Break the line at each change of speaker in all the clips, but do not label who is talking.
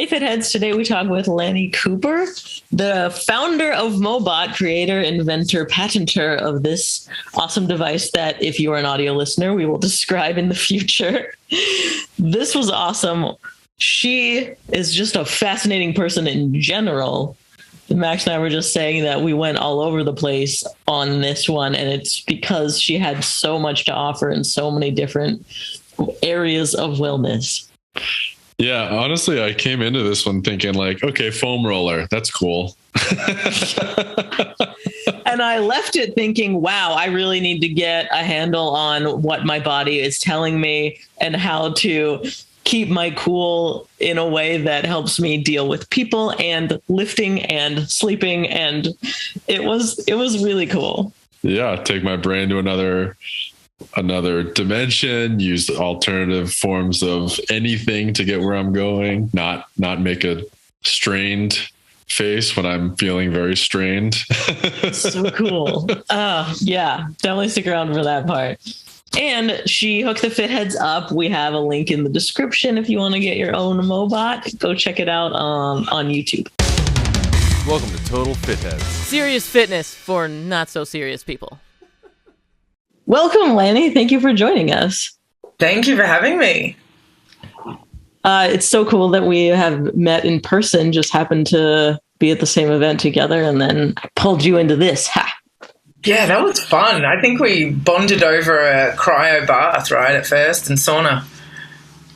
Hey Fitheads, today we talk with Lani Cooper, the founder of MOBOT, creator, inventor, patenter of this awesome device that, if you are an audio listener, we will describe in the future. This was awesome. She is just a fascinating person in general. Max and I were just saying that we went all over the place on this one, and it's because she had so much to offer in so many different areas of wellness.
Yeah, honestly, I came into this one thinking like, okay, foam roller, that's cool.
And I left it thinking, wow, I really need to get a handle on what my body is telling me and how to keep my cool in a way that helps me deal with people and lifting and sleeping. And it was really cool.
Yeah, take my brain to another dimension, use alternative forms of anything to get where I'm going, not make a strained face when I'm feeling very strained.
So cool. Yeah, definitely stick around for that part. And she hooked the Fitheads up. We have a link in the description if you want to get your own MOBOT. Go check it out on YouTube.
Welcome to Total Fitheads.
Serious fitness for not so serious people.
Welcome, Lani. Thank you for joining us.
Thank you for having me.
It's so cool that we have met in person, just happened to be at the same event together, and then I pulled you into this. Ha!
Yeah, that was fun. I think we bonded over a cryo bath, right, at first, and sauna.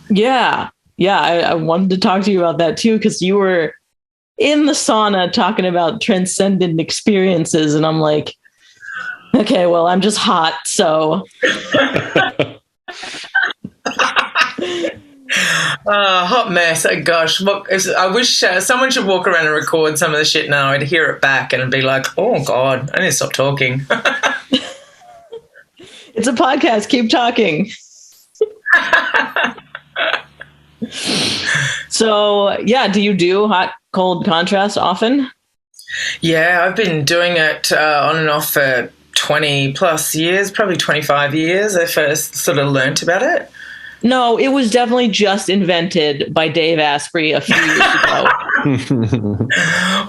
Yeah. I wanted to talk to you about that, too, because you were in the sauna talking about transcendent experiences, and I'm like, okay, well, I'm just hot, so.
Hot mess. Oh, gosh. I wish someone should walk around and record some of the shit now. I'd hear it back and be like, oh, God, I need to stop talking.
It's a podcast. Keep talking. So, yeah, do you do hot, cold contrast often?
Yeah, I've been doing it on and off for 20 plus years, probably 25 years. I first sort of learnt about it.
No, it was definitely just invented by Dave Asprey a few years ago.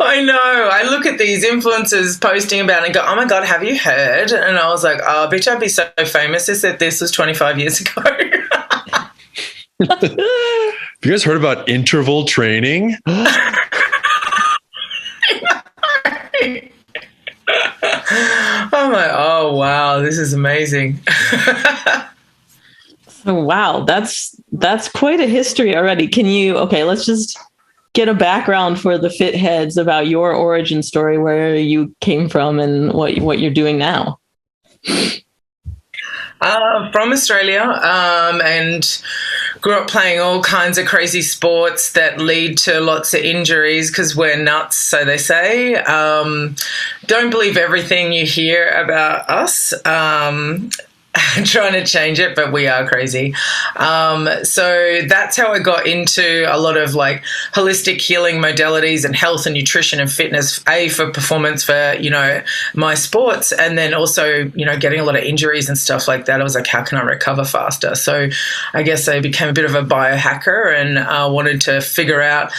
I know. I look at these influencers posting about it and go, oh, my God, have you heard? And I was like, oh, bitch, I'd be so famous if this was 25 years ago.
Have you guys heard about interval training?
I'm like, oh, wow, this is amazing.
Wow, that's quite a history already. Let's just get a background for the Fitheads about your origin story, where you came from and what you're doing now.
From Australia, and grew up playing all kinds of crazy sports that lead to lots of injuries because we're nuts, so they say. Don't believe everything you hear about us. Trying to change it, but we are crazy. So that's how I got into a lot of like holistic healing modalities and health and nutrition and fitness, for performance for, my sports. And then also, getting a lot of injuries and stuff like that. I was like, how can I recover faster? So I guess I became a bit of a biohacker and wanted to figure out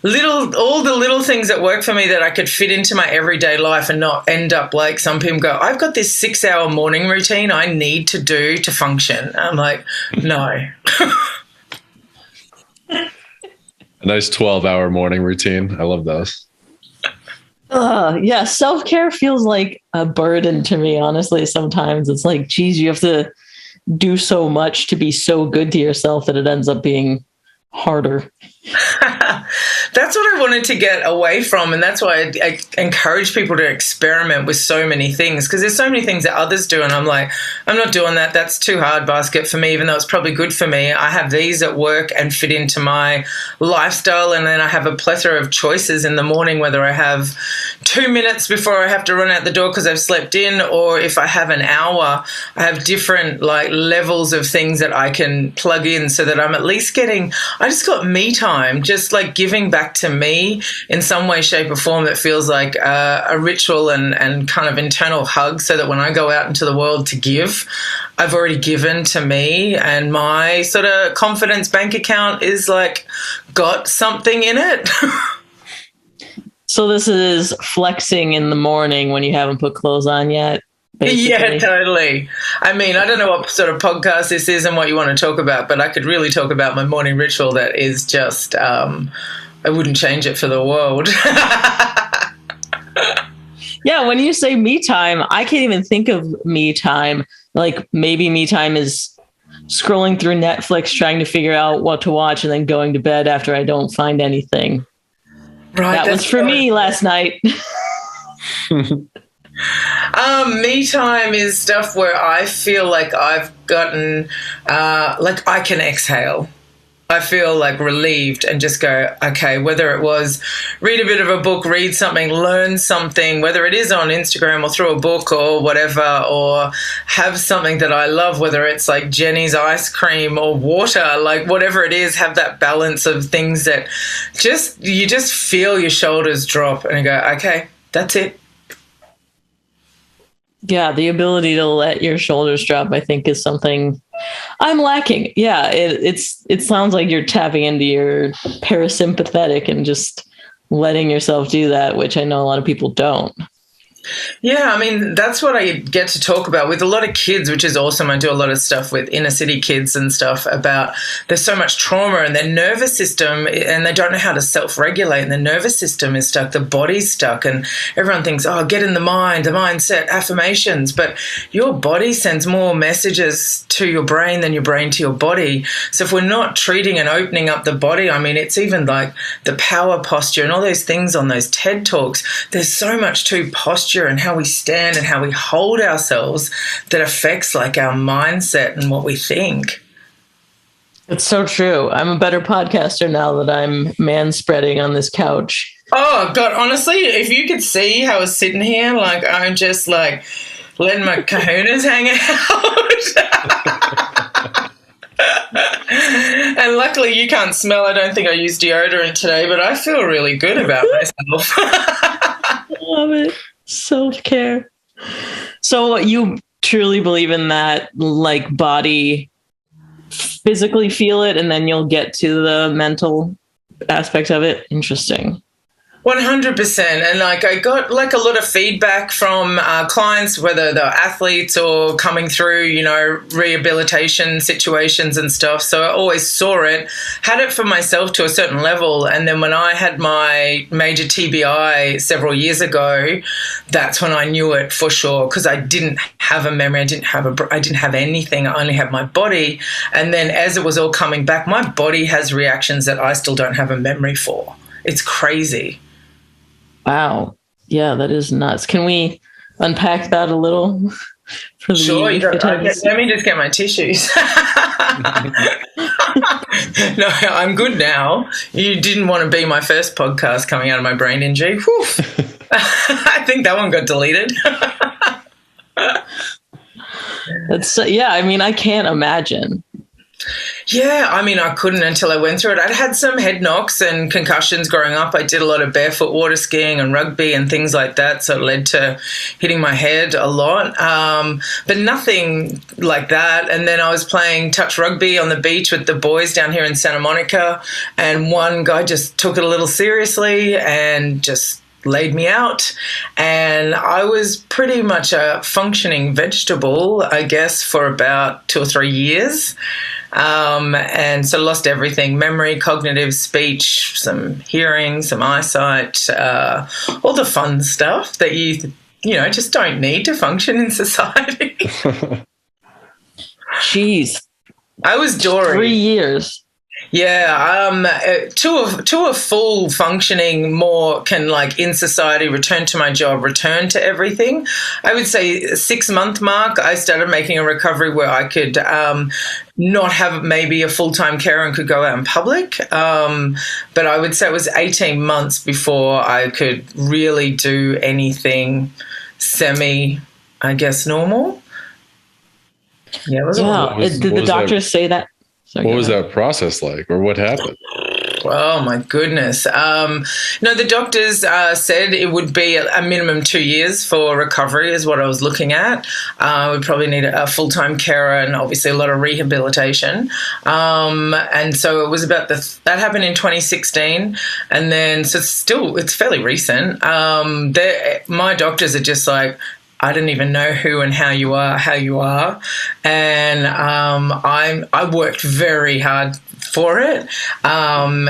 all the little things that work for me that I could fit into my everyday life and not end up like some people go, I've got this 6-hour morning routine I need to do to function. I'm like, no.
A nice 12-hour morning routine. I love those.
Yeah, self-care feels like a burden to me, honestly. Sometimes it's like, geez, you have to do so much to be so good to yourself that it ends up being harder.
That's what I wanted to get away from, and that's why I encourage people to experiment with so many things, because there's so many things that others do, and I'm like, I'm not doing that. That's too hard basket for me, even though it's probably good for me. I have these that work and fit into my lifestyle, and then I have a plethora of choices in the morning, whether I have 2 minutes before I have to run out the door because I've slept in, or if I have an hour, I have different like levels of things that I can plug in so that I'm at least I just got me time, just like giving back back to me in some way, shape or form that feels like a ritual and kind of internal hug, so that when I go out into the world to give, I've already given to me, and my sort of confidence bank account is like got something in it.
So this is flexing in the morning when you haven't put clothes on yet? Basically.
Yeah, totally. I mean, I don't know what sort of podcast this is and what you want to talk about, but I could really talk about my morning ritual that is just, I wouldn't change it for the world.
Yeah, when you say me time, I can't even think of me time. Like maybe me time is scrolling through Netflix, trying to figure out what to watch and then going to bed after I don't find anything.
Right.
That was for me last night.
Me time is stuff where I feel like I've gotten, like I can exhale. I feel like relieved and just go, okay, whether it was read a bit of a book, read something, learn something, whether it is on Instagram or through a book or whatever, or have something that I love, whether it's like Jenny's ice cream or water, like whatever it is, have that balance of things that you just feel your shoulders drop and go, okay, that's it.
Yeah, the ability to let your shoulders drop, I think, is something I'm lacking. Yeah, it sounds like you're tapping into your parasympathetic and just letting yourself do that, which I know a lot of people don't.
Yeah, I mean, that's what I get to talk about with a lot of kids, which is awesome. I do a lot of stuff with inner city kids and stuff about there's so much trauma in their nervous system and they don't know how to self-regulate and the nervous system is stuck, the body's stuck, and everyone thinks, oh, get in the mind, the mindset, affirmations, but your body sends more messages to your brain than your brain to your body. So if we're not treating and opening up the body, I mean, it's even like the power posture and all those things on those TED Talks, there's so much to posture and how we stand and how we hold ourselves that affects like our mindset and what we think.
It's so true. I'm a better podcaster now that I'm man-spreading on this couch.
Oh, God, honestly, if you could see how I was sitting here, like I'm just like letting my kahunas hang out. And luckily you can't smell. I don't think I used deodorant today, but I feel really good about myself.
Love it. Self-care. So you truly believe in that, like body physically feel it and then you'll get to the mental aspect of it? Interesting.
100%. And like I got like a lot of feedback from clients, whether they're athletes or coming through, you know, rehabilitation situations and stuff. So I always saw it, had it for myself to a certain level. And then when I had my major TBI several years ago, that's when I knew it for sure, because I didn't have a memory. I didn't have anything. I only had my body. And then as it was all coming back, my body has reactions that I still don't have a memory for. It's crazy.
Wow. Yeah, that is nuts. Can we unpack that a little?
Sure. Let me just get my tissues. No, I'm good now. You didn't want to be my first podcast coming out of my brain injury. I think that one got deleted.
Yeah, I mean, I can't imagine.
Yeah, I mean, I couldn't until I went through it. I'd had some head knocks and concussions growing up. I did a lot of barefoot water skiing and rugby and things like that, so it led to hitting my head a lot, but nothing like that. And then I was playing touch rugby on the beach with the boys down here in Santa Monica, and one guy just took it a little seriously and just laid me out, and I was pretty much a functioning vegetable, I guess, for about 2 or 3 years. And so lost everything: memory, cognitive, speech, some hearing, some eyesight, all the fun stuff that you know just don't need to function in society.
Jeez.
I was Dory.
3 years.
Yeah, to a full functioning, more can like in society, return to my job, return to everything. I would say 6-month mark, I started making a recovery where I could not have maybe a full-time carer and could go out in public. But I would say it was 18 months before I could really do anything semi, I guess, normal. Yeah, it was
Did the doctors say that?
What was that process like, or what happened?
Oh, my goodness. No, the doctors said it would be a minimum 2 years for recovery is what I was looking at. We'd probably need a full-time carer and obviously a lot of rehabilitation. And so it was about that happened in 2016. And then, so it's fairly recent. My doctors are just like, I don't even know who and how you are. And I worked very hard for it. And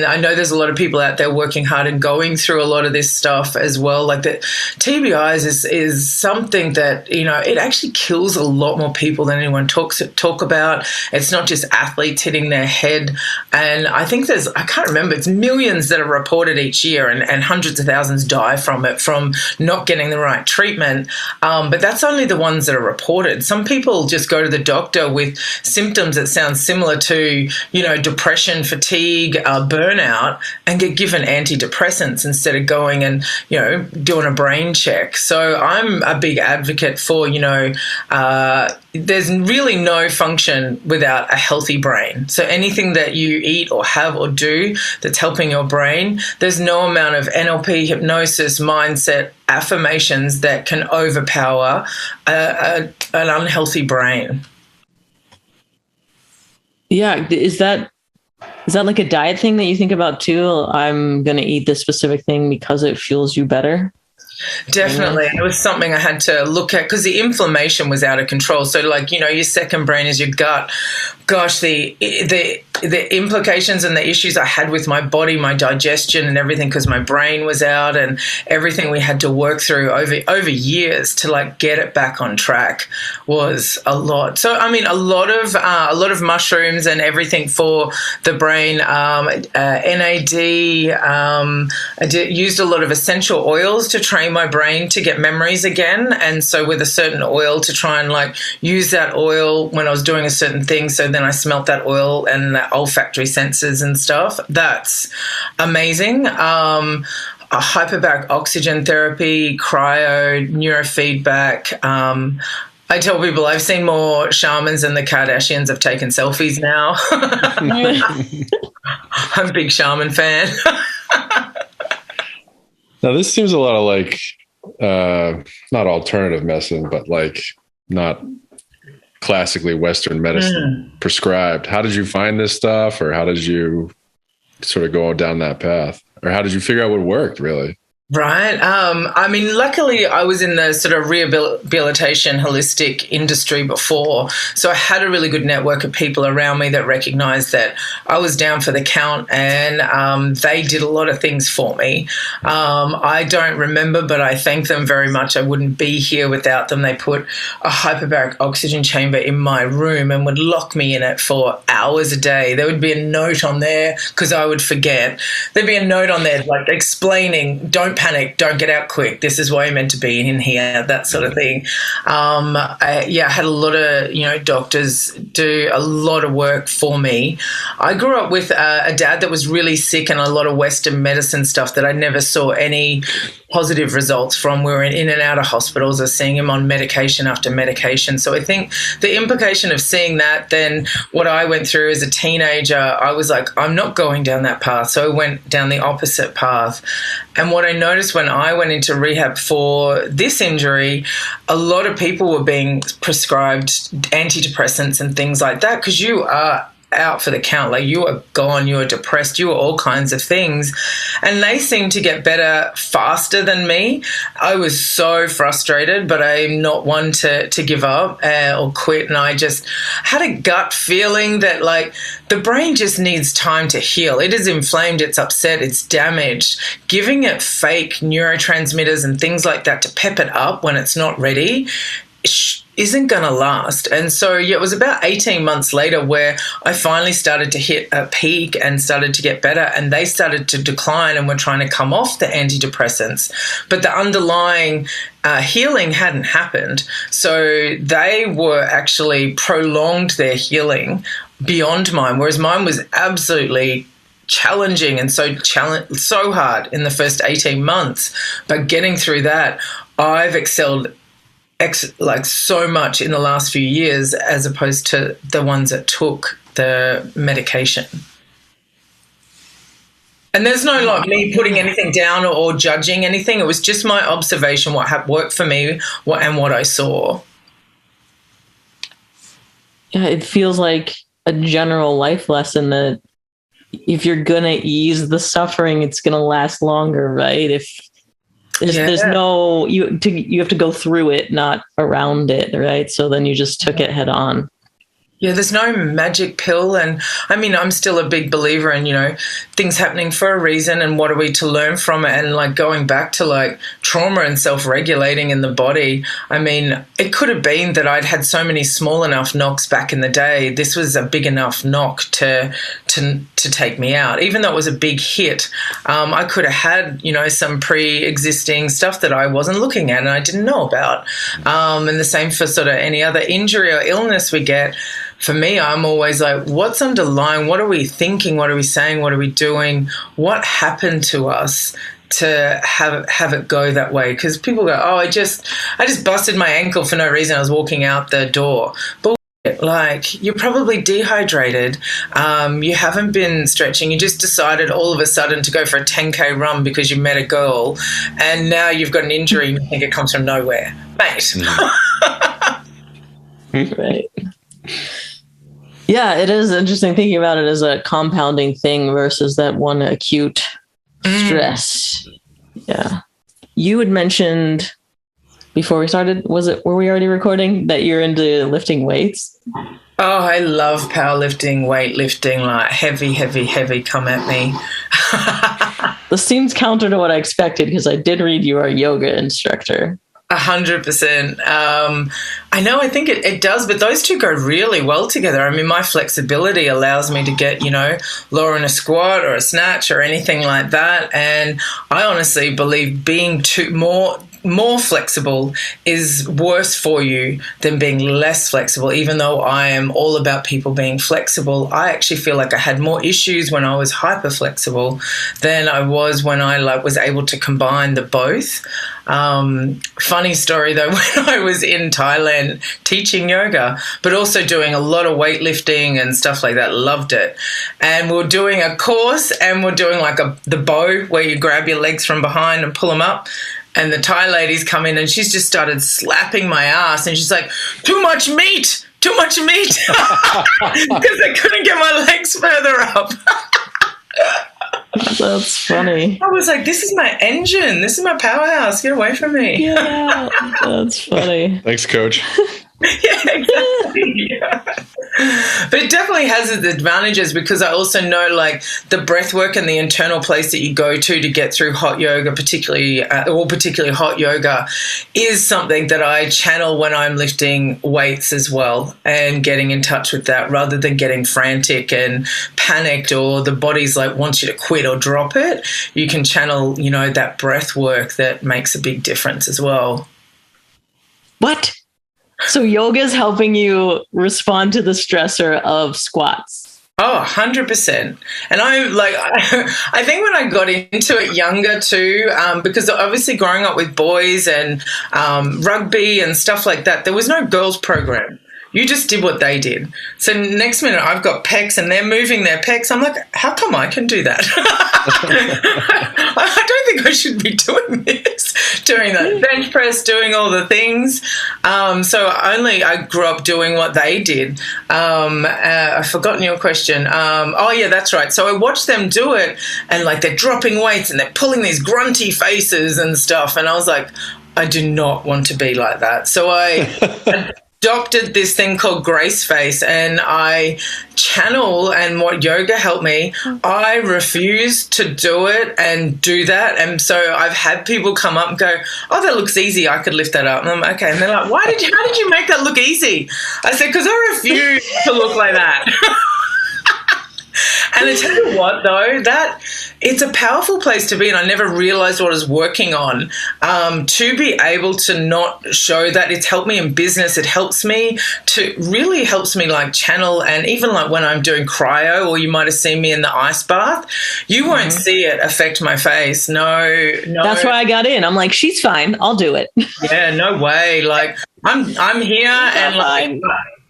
I know there's a lot of people out there working hard and going through a lot of this stuff as well. Like the TBIs is something that, it actually kills a lot more people than anyone talk about. It's not just athletes hitting their head. And I think I can't remember, it's millions that are reported each year and hundreds of thousands die from it, from not getting the right treatment. But that's only the ones that are reported. Some people just go to the doctor with symptoms that sound similar to, depression, fatigue, burnout, and get given antidepressants instead of going and, doing a brain check. So I'm a big advocate for, there's really no function without a healthy brain. So anything that you eat or have or do that's helping your brain, there's no amount of NLP, hypnosis, mindset, affirmations that can overpower an unhealthy brain.
Yeah. Is that like a diet thing that you think about too? I'm going to eat this specific thing because it fuels you better.
Definitely. It was something I had to look at because the inflammation was out of control. So your second brain is your gut. Gosh, the implications and the issues I had with my body, my digestion and everything, because my brain was out, and everything we had to work through over years to get it back on track was a lot. So I mean, a lot of mushrooms and everything for the brain. NAD. I used a lot of essential oils to train my brain to get memories again, and so with a certain oil to try and use that oil when I was doing a certain thing. So then I smelt that oil and the olfactory senses and stuff. That's amazing. A hyperbaric oxygen therapy, cryo, neurofeedback. I tell people I've seen more shamans than the Kardashians have taken selfies now. I'm a big shaman fan.
Now, this seems a lot of not alternative medicine, but not classically Western medicine prescribed. How did you find this stuff, or how did you sort of go down that path, or how did you figure out what worked really?
Right. I mean, luckily I was in the sort of rehabilitation holistic industry before. So I had a really good network of people around me that recognized that I was down for the count, and they did a lot of things for me. I don't remember, but I thank them very much. I wouldn't be here without them. They put a hyperbaric oxygen chamber in my room and would lock me in it for hours a day. There would be a note on there because I would forget. There'd be a note on there explaining, don't panic, don't get out quick, this is why you're meant to be in here, that sort of thing. I had a lot of doctors do a lot of work for me. I grew up with a dad that was really sick and a lot of Western medicine stuff that I never saw any positive results from. We were in and out of hospitals. I was seeing him on medication after medication. So I think the implication of seeing that, then what I went through as a teenager, I was like, I'm not going down that path. So I went down the opposite path. And what I noticed when I went into rehab for this injury, a lot of people were being prescribed antidepressants and things like that, because you are out for the count. You are gone, you are depressed, you are all kinds of things. And they seem to get better faster than me. I was so frustrated, but I'm not one to give up or quit. And I just had a gut feeling that the brain just needs time to heal. It is inflamed, it's upset, it's damaged. Giving it fake neurotransmitters and things like that to pep it up when it's not ready isn't going to last. And so, it was about 18 months later where I finally started to hit a peak and started to get better, and they started to decline and were trying to come off the antidepressants. But the underlying healing hadn't happened. So they were actually prolonged their healing beyond mine, whereas mine was absolutely challenging and so hard in the first 18 months. But getting through that, I've excelled so much in the last few years as opposed to the ones that took the medication. And there's no like me putting anything down or judging anything. It was just my observation, what worked for me, and what I saw.
Yeah, it feels like a general life lesson that if you're gonna ease the suffering, it's gonna last longer, right? If there's no you have to go through it, not around it, right? So then you just took it head on.
Yeah, there's no magic pill. And I mean, I'm still a big believer in, things happening for a reason and what are we to learn from it, and like going back to like trauma and self-regulating in the body. I mean, it could have been that I'd had so many small enough knocks back in the day. This was a big enough knock to take me out. Even though it was a big hit, I could have had, some pre-existing stuff that I wasn't looking at and I didn't know about. And the same for sort of any other injury or illness we get. For me, I'm alwaalways like, what's underlying? What are we thinking? What are we saying? What are we doing? What happened to us to have it go that way? Because people go, oh, I just busted my ankle for no reason. I was walking out the door. But like, you're probably dehydrated. You haven't been stretching. You just decided all of a sudden to go for a 10K run because you met a girl, and now you've got an injury and you think it comes from nowhere, mate.
Right. Yeah, it is interesting thinking about it as a compounding thing versus that one acute stress. Yeah. You had mentioned before we started, were we already recording, that you're into lifting weights?
Oh, I love powerlifting, weightlifting, like heavy, come at me.
This seems counter to what I expected because I did read you are a yoga instructor.
100%. I know, I think it does, but those two go really well together. I mean, my flexibility allows me to get, lower in a squat or a snatch or anything like that. And I honestly believe being more flexible is worse for you than being less flexible. Even though I am all about people being flexible, I actually feel like I had more issues when I was hyper flexible than I was when I was able to combine the both. Funny story though, when I was in Thailand teaching yoga, but also doing a lot of weightlifting and stuff like that, loved it. And we're doing a course and we're doing like the bow where you grab your legs from behind and pull them up. And the Thai lady's come in and she's just started slapping my ass and she's like, too much meat, because I couldn't get my legs further up.
That's funny.
I was like, this is my engine. This is my powerhouse. Get away from me.
Yeah, that's funny.
Thanks, coach.
Yeah, exactly. Yeah. But it definitely has its advantages because I also know like the breath work and the internal place that you go to get through hot yoga, particularly hot yoga, is something that I channel when I'm lifting weights as well, and getting in touch with that rather than getting frantic and panicked or the body's like wants you to quit or drop it. You can channel, that breath work that makes a big difference as well.
What? So yoga is helping you respond to the stressor of squats.
Oh, 100%. And I think when I got into it younger too, because obviously growing up with boys and rugby and stuff like that, there was no girls program. You just did what they did. So next minute I've got pecs and they're moving their pecs. I'm like, how come I can do that? I don't think I should be doing this, doing that bench press, doing all the things. So I grew up doing what they did. I've forgotten your question. Oh, yeah, that's right. So I watched them do it and like they're dropping weights and they're pulling these grunty faces and stuff. And I was like, I do not want to be like that. So I adopted this thing called Grace Face and I channel, and what yoga helped me, I refuse to do it and do that. And so I've had people come up and go, oh, that looks easy, I could lift that up. And I'm like, okay. And they're like, how did you make that look easy? I said, because I refuse to look like that. And I tell you what, though, that it's a powerful place to be, and I never realized what I was working on. To be able to not show that, it's helped me in business. It helps me like channel, and even like when I'm doing cryo, or you might have seen me in the ice bath, you won't see it affect my face. No.
That's why I got in. I'm like, she's fine. I'll do it.
Yeah, no way. Like I'm here and like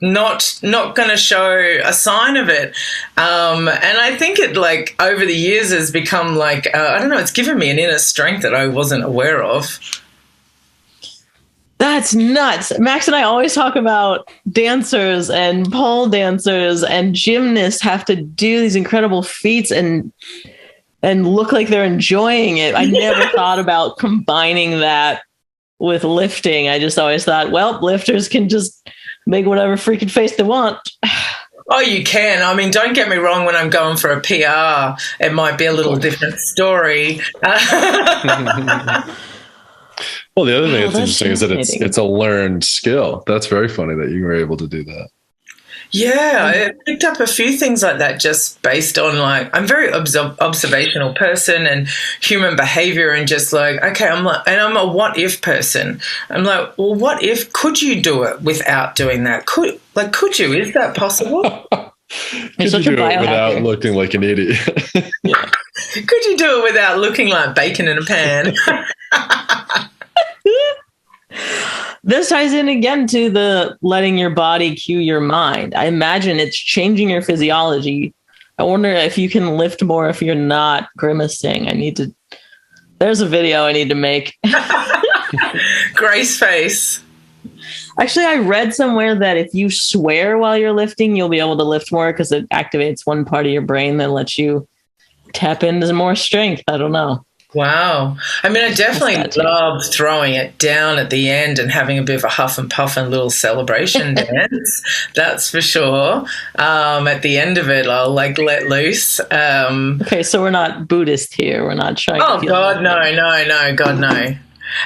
not going to show a sign of it. And I think it like over the years has become become like, I don't know, it's given me an inner strength that I wasn't aware of.
That's nuts. Max and I always talk about dancers and pole dancers and gymnasts have to do these incredible feats and look like they're enjoying it. I never thought about combining that with lifting. I just always thought, well, lifters can just make whatever freaking face they want.
Oh, you can. I mean, don't get me wrong. When I'm going for a PR, it might be a little different story.
Well, the other thing that's interesting is that it's a learned skill. That's very funny that you were able to do that.
Yeah, I picked up a few things like that just based on like, I'm a very observational person and human behavior and just like, okay, I'm a what if person. I'm like, well, what if, could you do it without doing that? Could you? Is that possible?
Could you do it without looking like an idiot?
Yeah. Could you do it without looking like bacon in a pan?
This ties in again to the letting your body cue your mind. I imagine it's changing your physiology. I wonder if you can lift more if you're not grimacing. There's a video I need to make.
Grace face.
Actually, I read somewhere that if you swear while you're lifting, you'll be able to lift more because it activates one part of your brain that lets you tap into more strength. I don't know.
Wow. I mean, I definitely loved throwing it down at the end and having a bit of a huff and puff and little celebration dance. That's for sure. At the end of it, I'll like let loose.
Okay, so we're not Buddhist here. We're not trying to feel
God, no, God, no.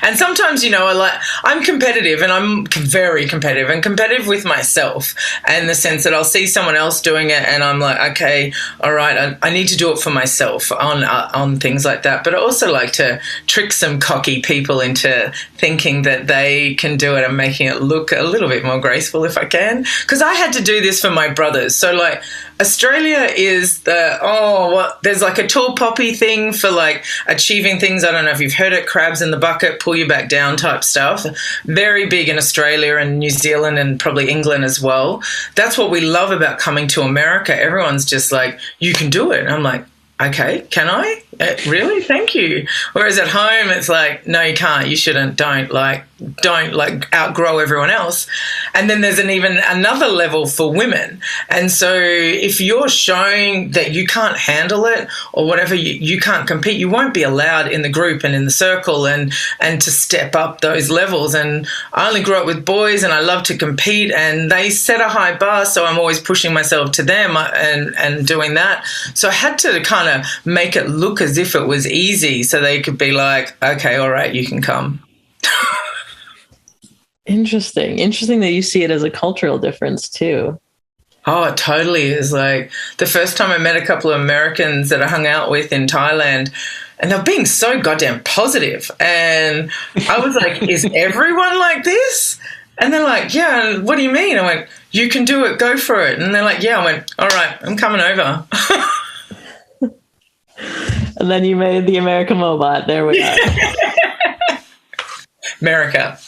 And sometimes, I'm competitive and I'm very competitive and competitive with myself in the sense that I'll see someone else doing it and I'm like, okay, all right, I need to do it for myself on things like that. But I also like to trick some cocky people into thinking that they can do it and making it look a little bit more graceful if I can. Because I had to do this for my brothers. So like Australia is there's like a tall poppy thing for like achieving things. I don't know if you've heard it, crabs in the bucket, pull you back down type stuff. Very big in Australia and New Zealand and probably England as well. That's what we love about coming to America. Everyone's just like, you can do it. And I'm like, okay, can I? Really? Thank you. Whereas at home, it's like, no, you can't. You shouldn't. Don't outgrow everyone else. And then there's even another level for women. And so if you're showing that you can't handle it or whatever, you can't compete, you won't be allowed in the group and in the circle and to step up those levels. And I only grew up with boys and I love to compete and they set a high bar. So I'm always pushing myself to them and doing that. So I had to kind of make it look as if it was easy so they could be like, okay, all right, you can come. Interesting that you see it as a cultural difference too. Oh, it totally is. Like the first time I met a couple of Americans that I hung out with in Thailand and they're being so goddamn positive. And I was like, is everyone like this? And they're like, yeah, what do you mean? I went, you can do it, go for it. And they're like, yeah. I went, all right, I'm coming over. And then you made the American MOBOT. There we are. America.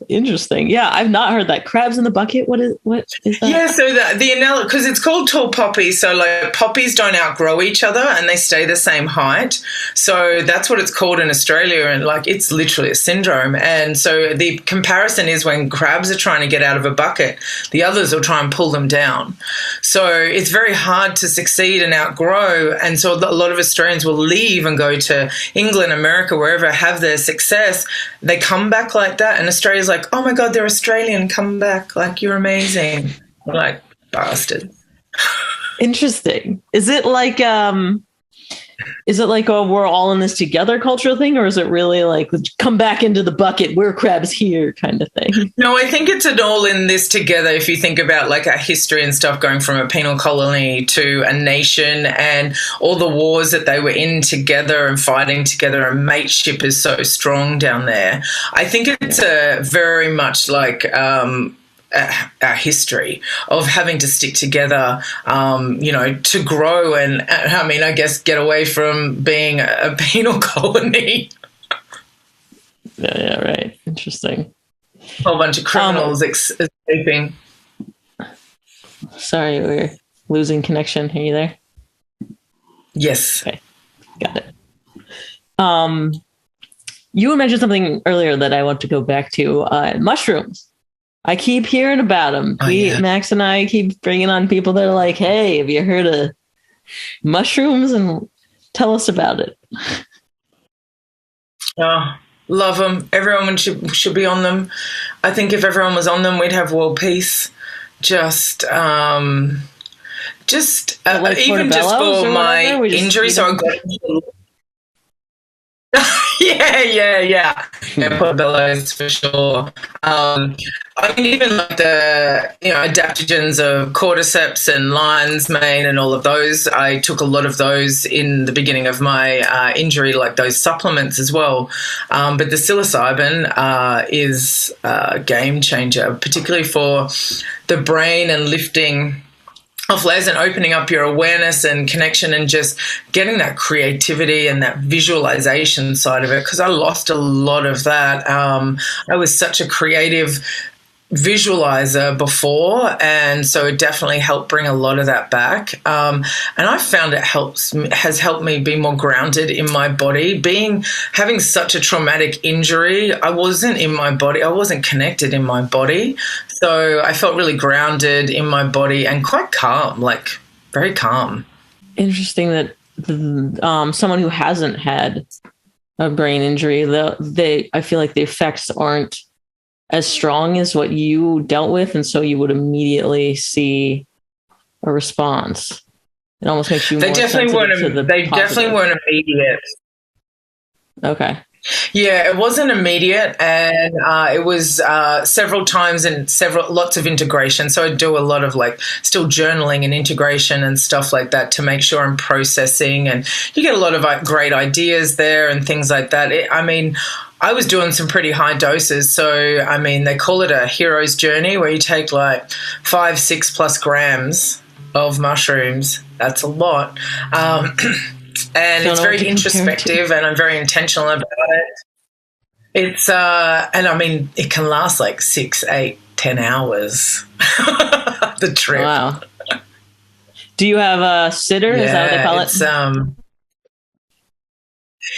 Interesting. Yeah, I've not heard that. Crabs in the bucket. What is that? Yeah, so the analogy, because it's called tall poppies. So like poppies don't outgrow each other and they stay the same height. So that's what it's called in Australia, and like it's literally a syndrome. And so the comparison is when crabs are trying to get out of a bucket, the others will try and pull them down. So it's very hard to succeed and outgrow. And so a lot of Australians will leave and go to England, America, wherever, have their success. They come back like that, and Australia's like, oh my God, they're Australian, come back, like you're amazing. We're like, bastard. Interesting. Is it like a we're all in this together cultural thing, or is it really like come back into the bucket, we're crabs here kind of thing? No, I think it's an all in this together. If you think about like our history and stuff, going from a penal colony to a nation and all the wars that they were in together and fighting together, and mateship is so strong down there. I think it's a very much like our history of having to stick together, to grow and I guess get away from being a penal colony. Yeah, right. Interesting. A whole bunch of criminals escaping. Sorry, we're losing connection. Are you there? Yes.
Okay, got it. You mentioned something earlier that I want to go back to. Mushrooms. I keep hearing about them. Max and I keep bringing on people that are like, "Hey, have you heard of mushrooms?" And tell us about it.
Oh, love them. Everyone should be on them. I think if everyone was on them, we'd have world peace. Just even just for my injury. So I got yeah, portobellos for sure. I mean, even like the adaptogens of cordyceps and lion's mane and all of those. I took a lot of those in the beginning of my injury, like those supplements as well. But the psilocybin is a game changer, particularly for the brain and lifting off layers and opening up your awareness and connection and just getting that creativity and that visualization side of it, because I lost a lot of that. I was such a creative visualizer before, and so it definitely helped bring a lot of that back. And I found it has helped me be more grounded in my body. Having such a traumatic injury, I wasn't in my body. I wasn't connected in my body. So I felt really grounded in my body and quite calm, like very calm.
Interesting that someone who hasn't had a brain injury, I feel like the effects aren't as strong as what you dealt with, and so you would immediately see a response. It almost makes you. They definitely weren't
immediate.
Okay.
Yeah, it wasn't immediate, and it was several times and lots of integration. So I do a lot of still journaling and integration and stuff like that to make sure I'm processing, and you get a lot of great ideas there and things like that. I was doing some pretty high doses. So, they call it a hero's journey where you take 5-6+ grams of mushrooms. That's a lot. And it's very introspective, and I'm very intentional about it. It's, it can last 6, 8, 10 hours, the trip.
Wow. Do you have a sitter?
Yeah,
is that what they call it?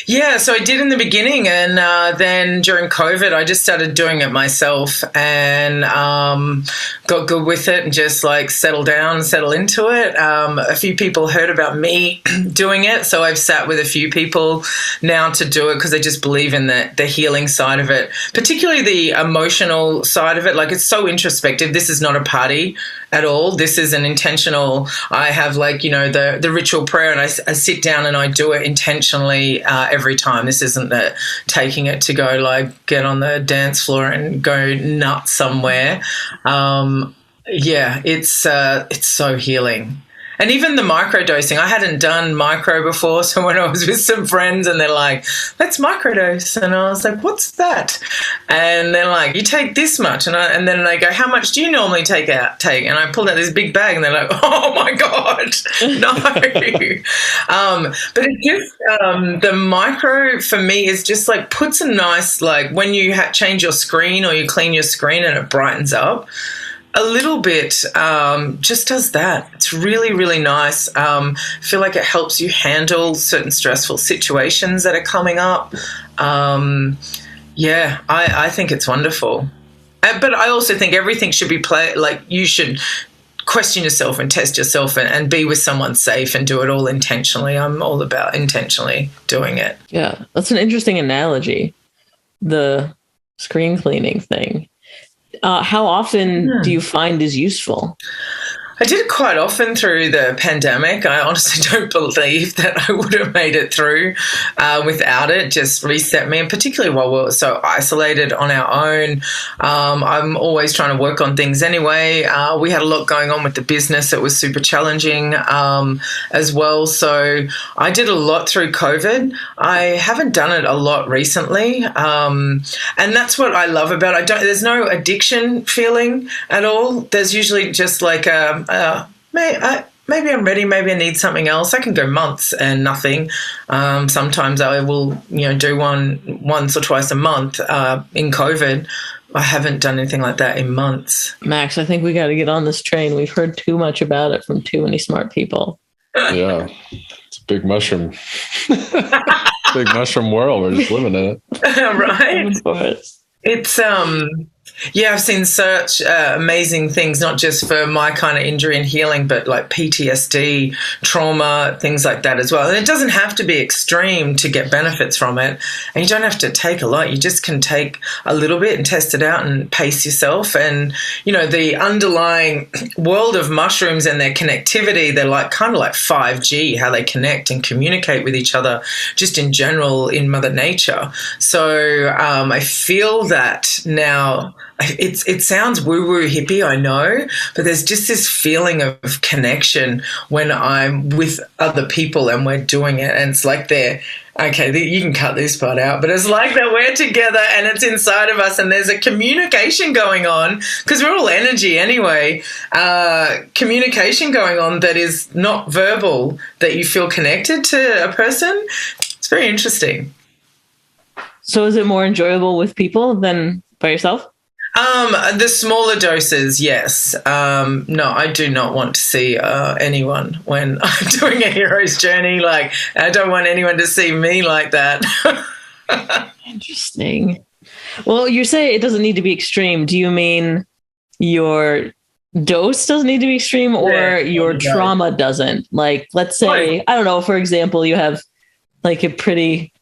Yeah, so I did in the beginning, and then during COVID, I just started doing it myself and got good with it and just settle into it. A few people heard about me doing it, so I've sat with a few people now to do it because I just believe in the healing side of it, particularly the emotional side of it. It's so introspective. This is not a party at all. This is an intentional. I have the ritual prayer, and I sit down and I do it intentionally every time. This isn't taking it to go get on the dance floor and go nuts somewhere. It's so healing. And even the microdosing, I hadn't done micro before. So when I was with some friends and they're like, let's microdose. And I was like, what's that? And they're like, you take this much. And then they go, how much do you normally take? And I pulled out this big bag and they're like, oh my God, no. But it just, the micro for me is just puts a nice, when you change your screen or you clean your screen and it brightens up, a little bit just does that. It's really, really nice. I feel like it helps you handle certain stressful situations that are coming up. I think it's wonderful. But I also think everything should be you should question yourself and test yourself and be with someone safe and do it all intentionally. I'm all about intentionally doing it.
Yeah, that's an interesting analogy, the screen cleaning thing. How often do you find is useful?
I did it quite often through the pandemic. I honestly don't believe that I would have made it through without it. Just reset me, and particularly while we're so isolated on our own. I'm always trying to work on things anyway. We had a lot going on with the business. It was super challenging as well. So I did a lot through COVID. I haven't done it a lot recently. And that's what I love about it. There's no addiction feeling at all. There's usually just maybe I'm ready, maybe I need something else. I can go months and nothing. Sometimes I will, do one once or twice a month. In COVID, I haven't done anything like that in months.
Max, I think we got to get on this train. We've heard too much about it from too many smart people.
Yeah, it's a big mushroom, big mushroom world. We're just living in it.
Right. It's yeah, I've seen such amazing things, not just for my kind of injury and healing, but like PTSD, trauma, things like that as well. And it doesn't have to be extreme to get benefits from it. And you don't have to take a lot. You just can take a little bit and test it out and pace yourself. And, you know, the underlying world of mushrooms and their connectivity, they're like kind of like 5G, how they connect and communicate with each other just in general in Mother Nature. So I feel that now. It sounds woo-woo hippie, I know, but there's just this feeling of connection when I'm with other people and we're doing it. And it's like you can cut this part out, but it's like that we're together and it's inside of us and there's a communication going on because we're all energy anyway. Communication going on that is not verbal, that you feel connected to a person. It's very interesting.
So is it more enjoyable with people than by yourself?
The smaller doses, yes. No, I do not want to see anyone when I'm doing a hero's journey. Like, I don't want anyone to see me like that.
Interesting. Well, you say it doesn't need to be extreme. Do you mean your dose doesn't need to be extreme or your trauma doesn't? Like, let's say, I don't know, for example, you have like a pretty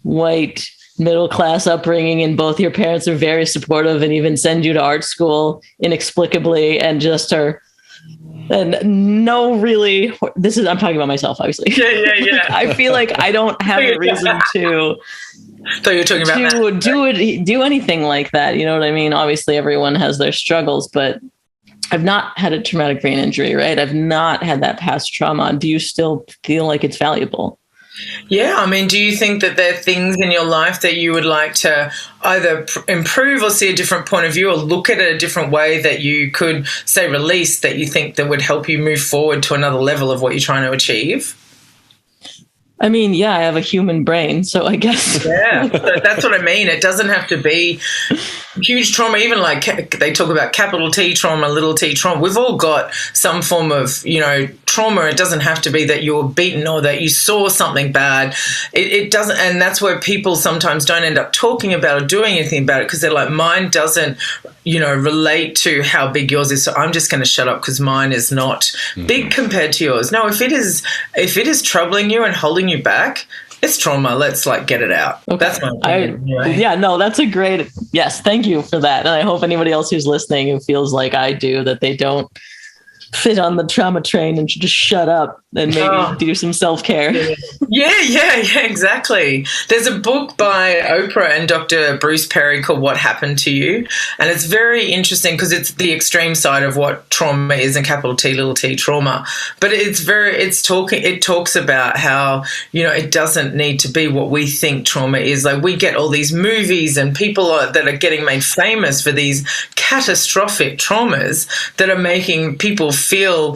white middle class upbringing and both your parents are very supportive and even send you to art school inexplicably and just are and no really I'm talking about myself obviously.
Yeah.
I feel like I don't have a reason to
so you're talking about
do anything like that, you know what I mean? Obviously everyone has their struggles, but I've not had a traumatic brain injury, right? I've not had that past trauma. Do you still feel like it's valuable?
Yeah, I mean, do you think that there are things in your life that you would like to either improve or see a different point of view or look at it a different way that you could, say, release that you think that would help you move forward to another level of what you're trying to achieve?
I mean, yeah, I have a human brain, so I guess.
Yeah, so that's what I mean. It doesn't have to be huge trauma, even like they talk about capital T trauma, little t trauma. We've all got some form of, you know, trauma. It doesn't have to be that you were beaten or that you saw something bad. It doesn't, and that's where people sometimes don't end up talking about or doing anything about it because they're like, mine doesn't, you know, relate to how big yours is. So I'm just going to shut up because mine is not big compared to yours. No, if it is troubling you and holding you back, it's trauma. Let's like get it out. Okay. That's my opinion. Anyway.
Yeah, no, that's a great, yes. Thank you for that. And I hope anybody else who's listening who feels like I do, that they don't fit on the trauma train and just shut up and maybe do some self-care.
Yeah, exactly. There's a book by Oprah and Dr. Bruce Perry called What Happened to You. And it's very interesting because it's the extreme side of what trauma is and capital T, little t trauma. But it talks about how, you know, it doesn't need to be what we think trauma is. Like we get all these movies and people that are getting made famous for these catastrophic traumas that are making people feel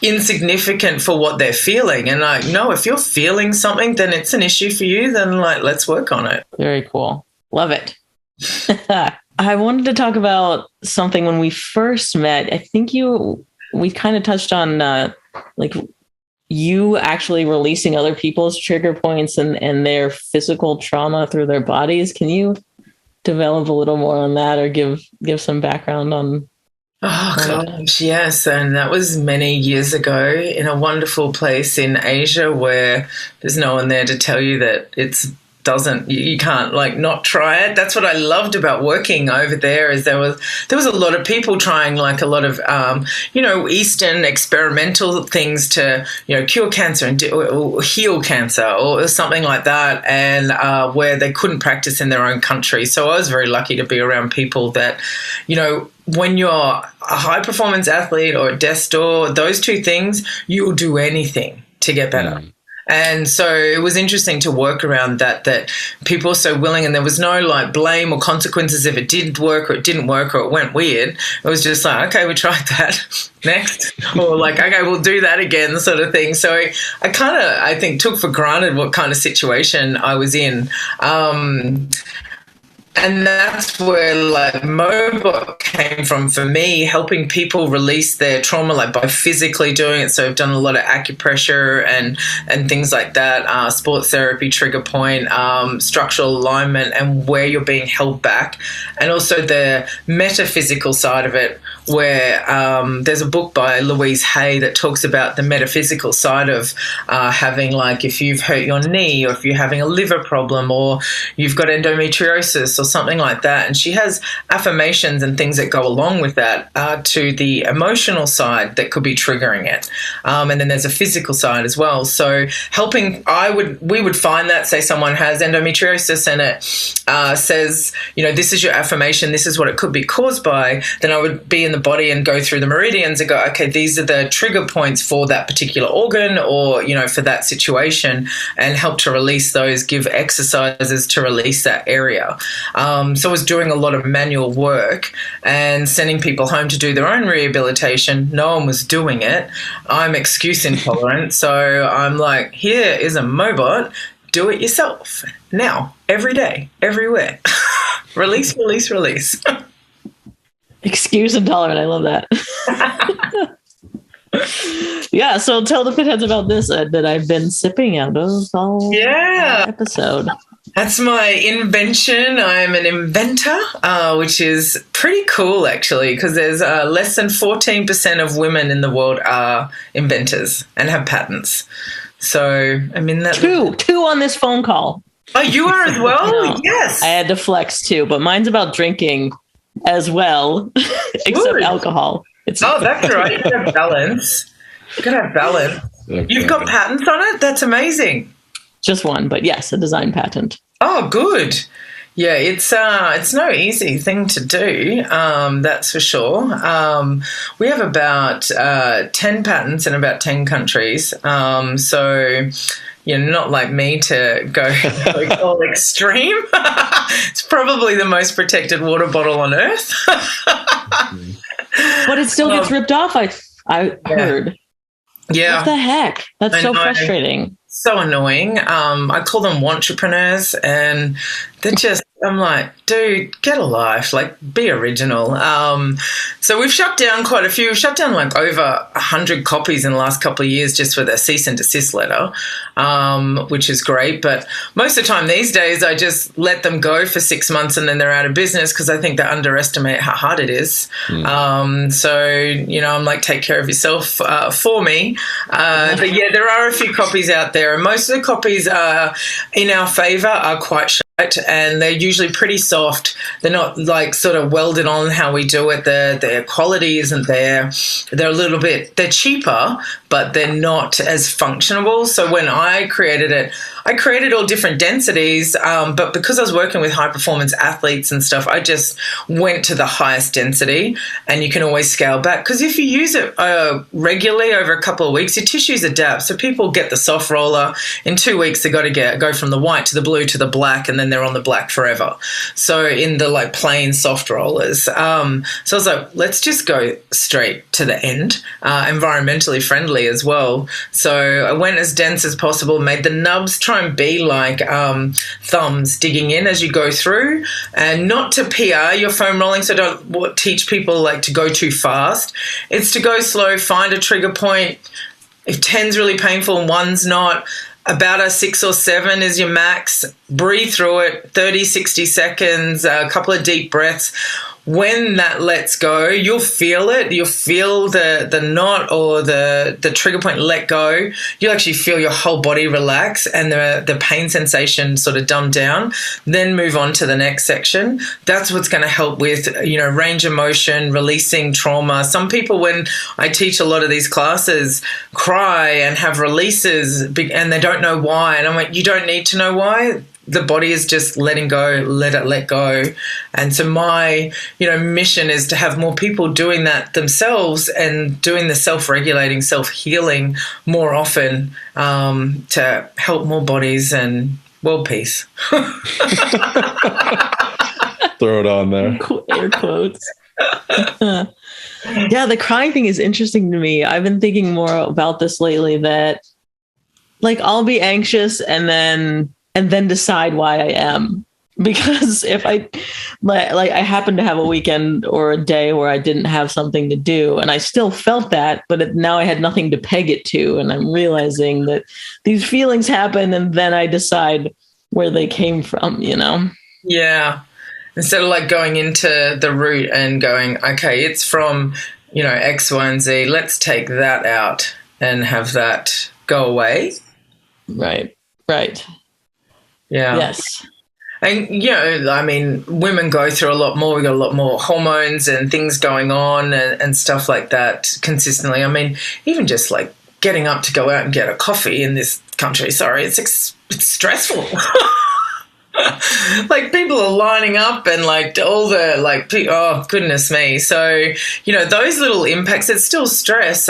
insignificant for what they're feeling. And like, no, if you're feeling something, then it's an issue for you, then like, let's work on it.
Very cool. Love it. I wanted to talk about something when we first met. I think we kind of touched on like you actually releasing other people's trigger points and their physical trauma through their bodies. Can you develop a little more on that or give some background on?
Oh, gosh, yes. And that was many years ago in a wonderful place in Asia where there's no one there to tell you that you can't like not try it. That's what I loved about working over there is there was a lot of people trying like a lot of, Eastern experimental things to, cure cancer and or heal cancer or something like that. And where they couldn't practice in their own country. So I was very lucky to be around people that, when you're a high performance athlete or a desk store, those two things, you'll do anything to get better. And so it was interesting to work around that people are so willing, and there was no like blame or consequences if it did work or it didn't work or it went weird. It was just like, okay, we tried that, next, or like, okay, we'll do that again, sort of thing. So I think took for granted what kind of situation I was in. And that's where like MOBOT came from for me, helping people release their trauma, like by physically doing it. So I've done a lot of acupressure and things like that, sports therapy, trigger point, structural alignment, and where you're being held back. And also the metaphysical side of it, where there's a book by Louise Hay that talks about the metaphysical side of having, like, if you've hurt your knee, or if you're having a liver problem, or you've got endometriosis or something like that. And she has affirmations and things that go along with that to the emotional side that could be triggering it. And then there's a physical side as well. So we would find that, say someone has endometriosis and it says, this is your affirmation, this is what it could be caused by, then I would be in the body and go through the meridians and go, okay, these are the trigger points for that particular organ, or, for that situation, and help to release those, give exercises to release that area. So I was doing a lot of manual work and sending people home to do their own rehabilitation. No one was doing it. I'm excuse intolerant. So I'm like, here is a MOBOT. Do it yourself. Now, every day, everywhere. Release, release, release.
Excuse intolerant. I love that. Yeah, so tell the fitheads about this that I've been sipping out of all episode.
That's my invention. I'm an inventor, which is pretty cool, actually, because there's less than 14% of women in the world are inventors and have patents. So, I mean, that
two on this phone call.
Oh, you are as well? No, yes.
I had to flex too, but mine's about drinking as well, except alcohol. That's
right. You gotta have balance. You gotta have balance. You've got patents on it? That's amazing.
Just one, but yes, a design patent.
Oh, good. Yeah, it's no easy thing to do, that's for sure. We have about 10 patents in about 10 countries. So, not like me to go all extreme. It's probably the most protected water bottle on earth.
But it still gets ripped off, I heard.
Yeah.
What the heck? That's so frustrating.
So annoying. I call them wantrepreneurs, and they're just, I'm like, dude, get a life, like, be original. So we've shut down quite a few. We've shut down like over 100 copies in the last couple of years just for the cease and desist letter, which is great. But most of the time these days I just let them go for 6 months and then they're out of business because I think they underestimate how hard it is. So, I'm like, take care of yourself for me. But yeah, there are a few copies out there, and most of the copies in our favour are quite short, and they're usually pretty soft. They're not like sort of welded on how we do it. Their quality isn't there. They're a little bit, they're cheaper, but they're not as functionable. So when I created it, I created all different densities, but because I was working with high performance athletes and stuff, I just went to the highest density, and you can always scale back. Because if you use it regularly over a couple of weeks, your tissues adapt. So people get the soft roller. In 2 weeks, they've got to go from the white to the blue to the black, and then they're on the black forever. So in the like plain soft rollers. So I was like, let's just go straight to the end, environmentally friendly as well. So I went as dense as possible, made the nubs try and be like thumbs digging in as you go through, and not to PR your foam rolling. So don't teach people like to go too fast. It's to go slow, find a trigger point. If 10's really painful and 1's not, about a 6 or 7 is your max. Breathe through it, 30, 60 seconds, a couple of deep breaths. When that lets go, you'll feel it. You'll feel the knot or the trigger point let go. You'll actually feel your whole body relax and the pain sensation sort of dumb down. Then move on to the next section. That's what's going to help with, range of motion, releasing trauma. Some people, when I teach a lot of these classes, cry and have releases and they don't know why. And I'm like, you don't need to know why. The body is just letting go, let go. And so my, mission is to have more people doing that themselves and doing the self-regulating, self-healing more often, to help more bodies and world peace.
Throw it on there.
Air quotes. Yeah, the crying thing is interesting to me. I've been thinking more about this lately, that like I'll be anxious and then decide why I am. because if I like I happened to have a weekend or a day where I didn't have something to do, and I still felt that, but now I had nothing to peg it to, and I'm realizing that these feelings happen, and then I decide where they came from,
Yeah. Instead of like going into the root and going, okay, it's from, X, Y, and Z. Let's take that out and have that go away.
Right.
Yeah.
Yes.
And, women go through a lot more. We got a lot more hormones and things going on and stuff like that consistently. I mean, even just like getting up to go out and get a coffee in this country, it's stressful. Like people are lining up and like all the oh goodness me. So, those little impacts, it's still stress.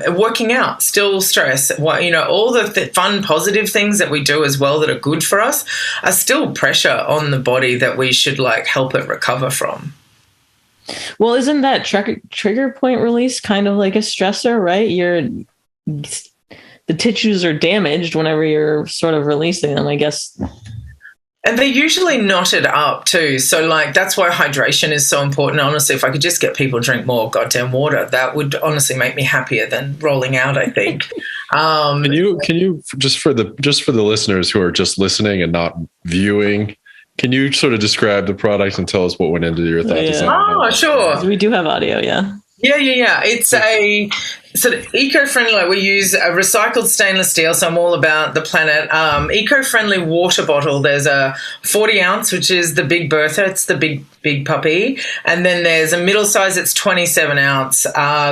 Working out, still stress. All the fun, positive things that we do as well that are good for us are still pressure on the body that we should like help it recover from.
Well, isn't that trigger point release kind of like a stressor, right? The tissues are damaged whenever you're sort of releasing them, I guess.
And they're usually knotted up too. So that's why hydration is so important. Honestly, if I could just get people to drink more goddamn water, that would honestly make me happier than rolling out, I think.
Can you just for the listeners who are just listening and not viewing, can you sort of describe the product and tell us what went into your thought design?
Oh, sure.
We do have audio, yeah.
Yeah. It's a sort of eco-friendly. We use a recycled stainless steel, so I'm all about the planet. Eco-friendly water bottle. There's a 40 ounce, which is the Big Bertha. It's the big puppy. And then there's a middle size. It's 27 ounce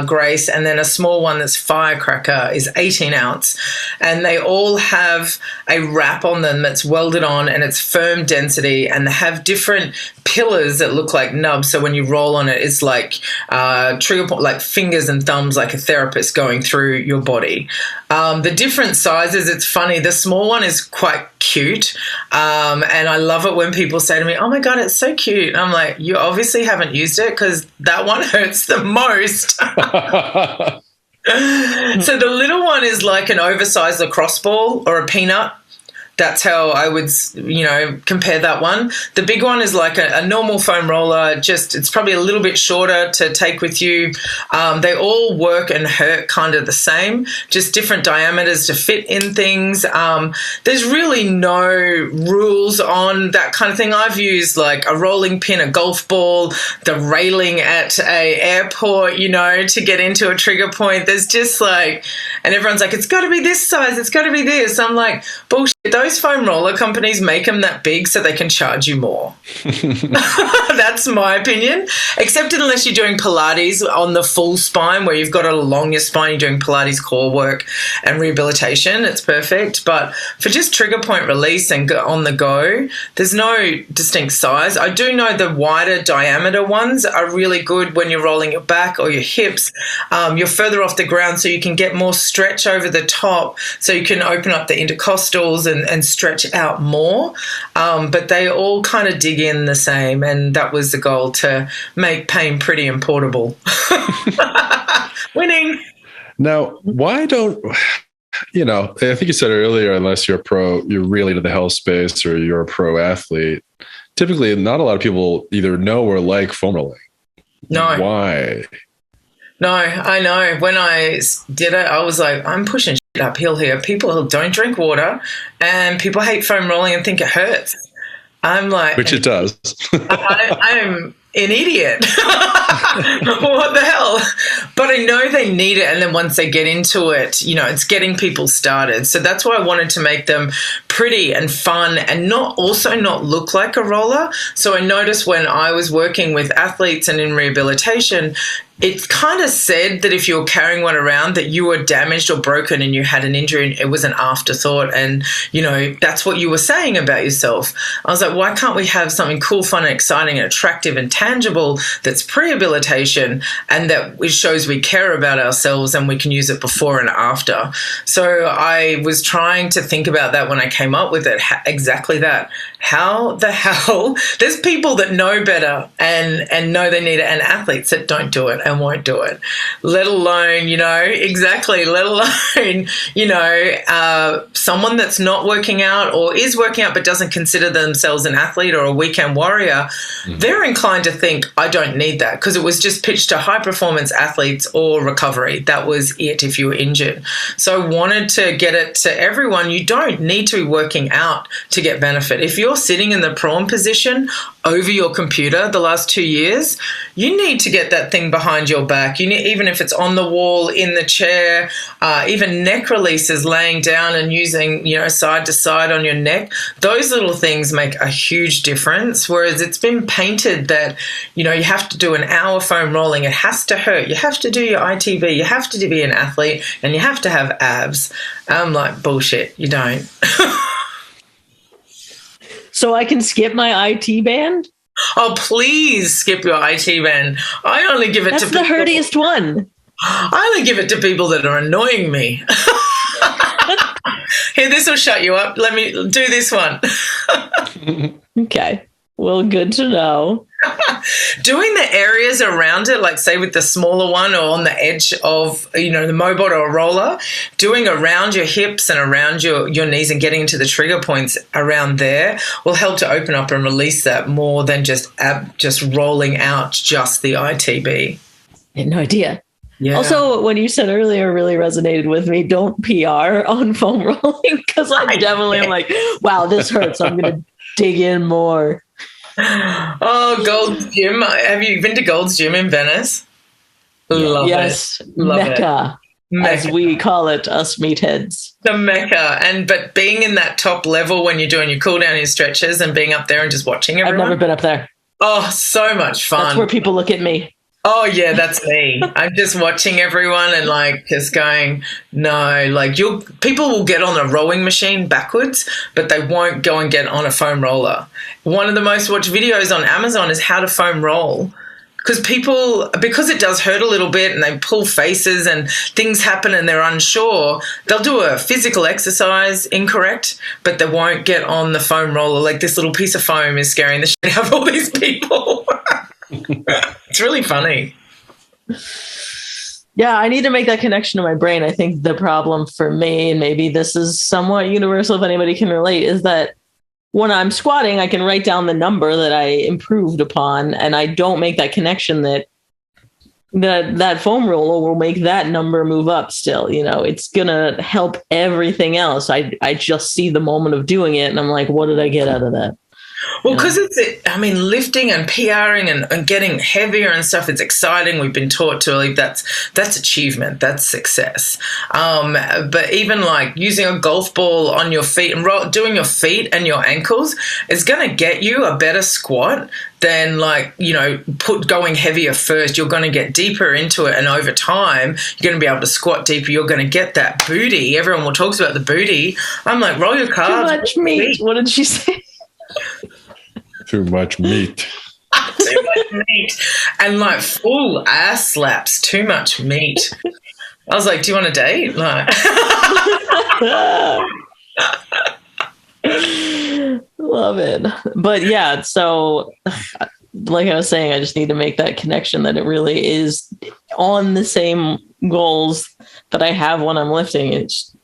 Grace. And then a small one that's Firecracker is 18 ounce. And they all have a wrap on them that's welded on, and it's firm density, and they have different pillars that look like nubs. So when you roll on it, it's like trigger point, like fingers and thumbs, like a therapist going through your body. The different sizes, it's funny. The small one is quite cute. And I love it when people say to me, oh my God, it's so cute. I'm like, you obviously haven't used it because that one hurts the most. So the little one is like an oversized lacrosse ball or a peanut. That's how I would, compare that one. The big one is like a normal foam roller, just it's probably a little bit shorter to take with you. They all work and hurt kind of the same, just different diameters to fit in things. There's really no rules on that kind of thing. I've used like a rolling pin, a golf ball, the railing at a airport, to get into a trigger point. There's just and everyone's like, it's got to be this size, it's got to be this. I'm like, bullshit. Those foam roller companies make them that big so they can charge you more. That's my opinion. Except unless you're doing Pilates on the full spine where you've got to along your spine, you're doing Pilates core work and rehabilitation. It's perfect. But for just trigger point release and on the go, there's no distinct size. I do know the wider diameter ones are really good when you're rolling your back or your hips. You're further off the ground so you can get more stretch over the top, so you can open up the intercostals and stretch out more. But they all kind of dig in the same, and that was the goal, to make pain pretty and portable. Winning.
Now, why don't, I think you said earlier, unless you're a pro, you're really into the health space or you're a pro athlete, typically not a lot of people either know or like foam rolling.
No.
Why?
No, I know. When I did it, I was like, I'm pushing shit uphill here. People don't drink water, and people hate foam rolling and think it hurts. I'm like...
Which it does.
I'm an idiot. What the hell? But I know they need it, and then once they get into it, it's getting people started. So that's why I wanted to make them pretty and fun and not look like a roller. So I noticed when I was working with athletes and in rehabilitation, it kind of said that if you were carrying one around that you were damaged or broken and you had an injury, and it was an afterthought, and, that's what you were saying about yourself. I was like, why can't we have something cool, fun, and exciting and attractive and tangible that's prehabilitation, and that it shows we care about ourselves and we can use it before and after. So I was trying to think about that when I came up with it, exactly that. How the hell? There's people that know better and know they need it, and athletes that don't do it. and won't do it. Let alone, exactly, let alone, someone that's not working out or is working out but doesn't consider themselves an athlete or a weekend warrior. They're inclined to think, I don't need that, because it was just pitched to high performance athletes or recovery. That was it if you were injured. So I wanted to get it to everyone. You don't need to be working out to get benefit. If you're sitting in the prawn position over your computer the last 2 years, you need to get that thing behind your back. You need, even if it's on the wall, in the chair, even neck releases, laying down and using, side to side on your neck. Those little things make a huge difference. Whereas it's been painted that, you have to do an hour foam rolling. It has to hurt. You have to do your ITV. You have to be an athlete and you have to have abs. I'm like, bullshit. You don't.
So I can skip my IT band?
Oh, please skip your IT band. I only give it
That's
to
the
people.
hurtiest one.
I only give it to people that are annoying me. Here, this will shut you up. Let me do this one.
Okay. Well, good to know.
Doing the areas around it, like say with the smaller one or on the edge of, the MOBOT or a roller, doing around your hips and around your knees and getting into the trigger points around there will help to open up and release that more than just rolling out just the ITB.
I had no idea.
Yeah.
Also, when you said earlier really resonated with me, don't PR on foam rolling, because I definitely am like, wow, this hurts. I'm going to dig in more.
Oh, Gold's Gym. Have you been to Gold's Gym in Venice? Love
yes,
it. Love
Mecca, as we call it, us meatheads.
The Mecca. But being in that top level when you're doing your cool down, your stretches, and being up there and just watching everyone.
I've never been up there.
Oh, so much fun.
That's where people look at me.
Oh, yeah, that's me. I'm just watching everyone and just going, no, people will get on a rowing machine backwards, but they won't go and get on a foam roller. One of the most watched videos on Amazon is how to foam roll. Because it does hurt a little bit and they pull faces and things happen and they're unsure, they'll do a physical exercise incorrect, but they won't get on the foam roller. Like this little piece of foam is scaring the shit out of all these people. It's really funny.
Yeah, I need to make that connection in my brain. I think the problem for me, and maybe this is somewhat universal if anybody can relate, is that when I'm squatting, I can write down the number that I improved upon, and I don't make that connection that foam roller will make that number move up still. It's going to help everything else. I just see the moment of doing it, and I'm like, what did I get out of that?
Well, because lifting and PRing and getting heavier and stuff, it's exciting. We've been taught to that's achievement, that's success. But even using a golf ball on your feet and doing your feet and your ankles is going to get you a better squat than going heavier first. You're going to get deeper into it, and over time you're going to be able to squat deeper. You're going to get that booty. Everyone will talk about the booty. I'm like, roll your carbs.
Too much meat. What did she say?
Too much meat.
Too much meat. And full ass slaps. Too much meat. I was like, do you want a date?
Love it. But yeah, so like I was saying, I just need to make that connection that it really is on the same goals that I have when I'm lifting. It's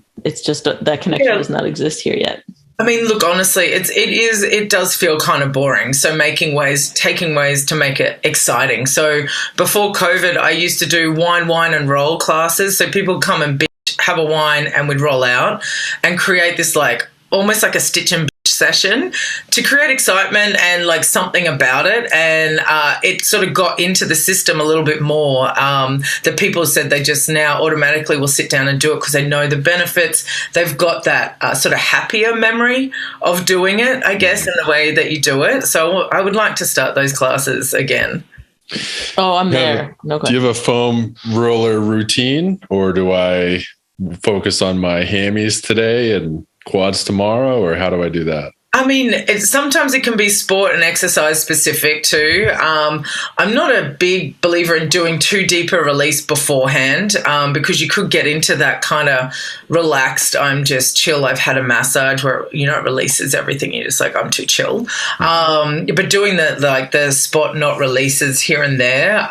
just that connection does not exist here yet.
I mean, look, honestly, it does feel kind of boring. So taking ways to make it exciting. So before COVID, I used to do wine and roll classes. So people come and have a wine and we'd roll out and create this almost like a stitch and session to create excitement and something about it. And it sort of got into the system a little bit more, that people said they just now automatically will sit down and do it because they know the benefits. They've got that sort of happier memory of doing it, I guess, in the way that you do it. So I would like to start those classes again.
Oh, I'm there. No question.
Do you have a foam roller routine, or do I focus on my hammies today and quads tomorrow, or how do I do that?
I mean, sometimes it can be sport and exercise specific too. I'm not a big believer in doing too deep a release beforehand because you could get into that kind of relaxed, I'm just chill, I've had a massage where, you know, it releases everything. You're just like, I'm too chill. But doing the spot not releases here and there.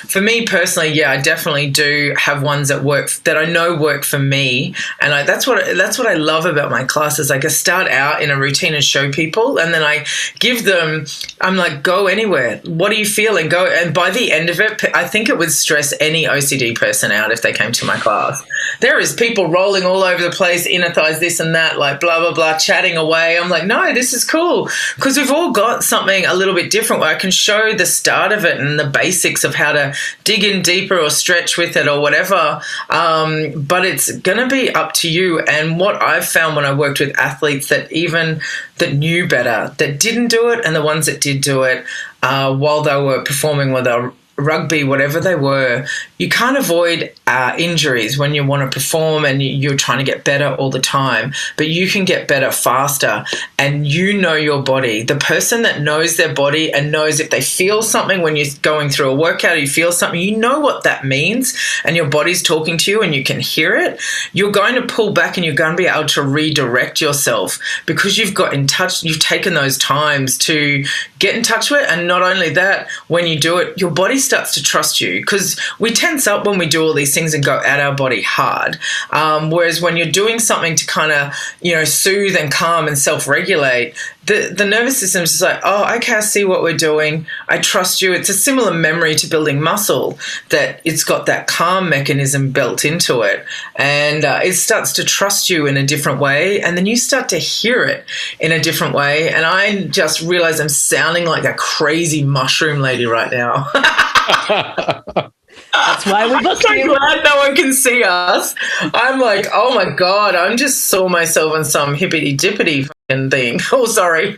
For me personally, yeah, I definitely do have ones that work, that I know work for me. And that's what I love about my classes. Like I start out in a routine and show people, and then I give them, I'm like, go anywhere. What are you feeling? Go. And by the end of it, I think it would stress any OCD person out if they came to my class. There is people rolling all over the place, inner thighs, this and that, like blah, blah, blah, chatting away. I'm like, no, this is cool. Because we've all got something a little bit different where I can show the start of it and the basics of how to dig in deeper or stretch with it or whatever. But it's going to be up to you. And what I've found when I worked with athletes that knew better, that didn't do it, and the ones that did do it while they were performing with their rugby, whatever they were, you can't avoid injuries when you want to perform and you're trying to get better all the time, but you can get better faster, and you know your body. The person that knows their body and knows if they feel something when you're going through a workout, you feel something, you know what that means, and your body's talking to you and you can hear it, you're going to pull back and you're going to be able to redirect yourself because you've got in touch, you've taken those times to get in touch with it. And not only that, when you do it, your body starts to trust you, because we tense up when we do all these things and go at our body hard. Whereas when you're doing something to kind of, soothe and calm and self-regulate, the nervous system is just like, oh, okay, I see what we're doing. I trust you. It's a similar memory to building muscle, that it's got that calm mechanism built into it. And it starts to trust you in a different way. And then you start to hear it in a different way. And I just realize I'm sounding like a crazy mushroom lady right now.
That's why we booked you.
I'm glad no one can see us. I'm like, oh my God, I'm just saw myself on some hippity-dippity fucking thing. Oh, sorry.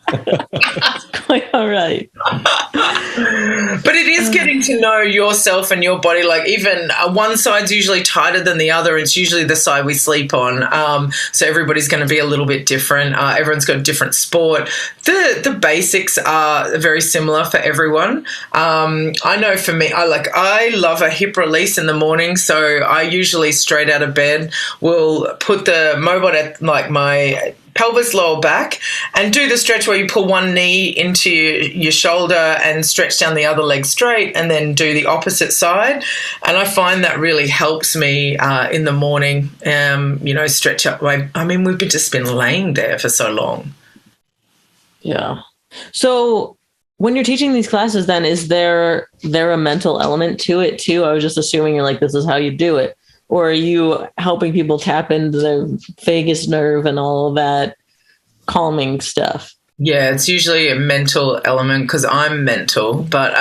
Quite all right.
But it is getting to know yourself and your body. Like even one side's usually tighter than the other. It's usually the side we sleep on. So everybody's going to be a little bit different. Everyone's got a different sport. The basics are very similar for everyone. I know for me, I love a hip release in the morning. So I usually straight out of bed will put the MOBOT at like my pelvis lower back and do the stretch where you pull one knee into your shoulder and stretch down the other leg straight, and then do the opposite side. And I find that really helps me in the morning, stretch up. We've just been laying there for so long.
Yeah. So when you're teaching these classes, then is there a mental element to it too? I was just assuming you're like, this is how you do it. Or are you helping people tap into their vagus nerve and all that calming stuff?
Yeah, it's usually a mental element because I'm mental, but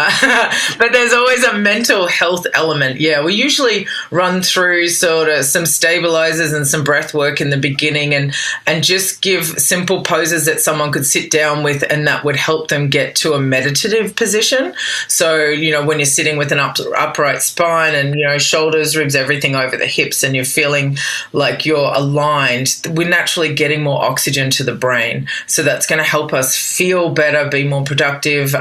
there's always a mental health element. Yeah, we usually run through sort of some stabilizers and some breath work in the beginning and just give simple poses that someone could sit down with, and that would help them get to a meditative position. So, when you're sitting with an upright spine and, shoulders, ribs, everything over the hips, and you're feeling like you're aligned, we're naturally getting more oxygen to the brain. So that's going to help us feel better, be more productive,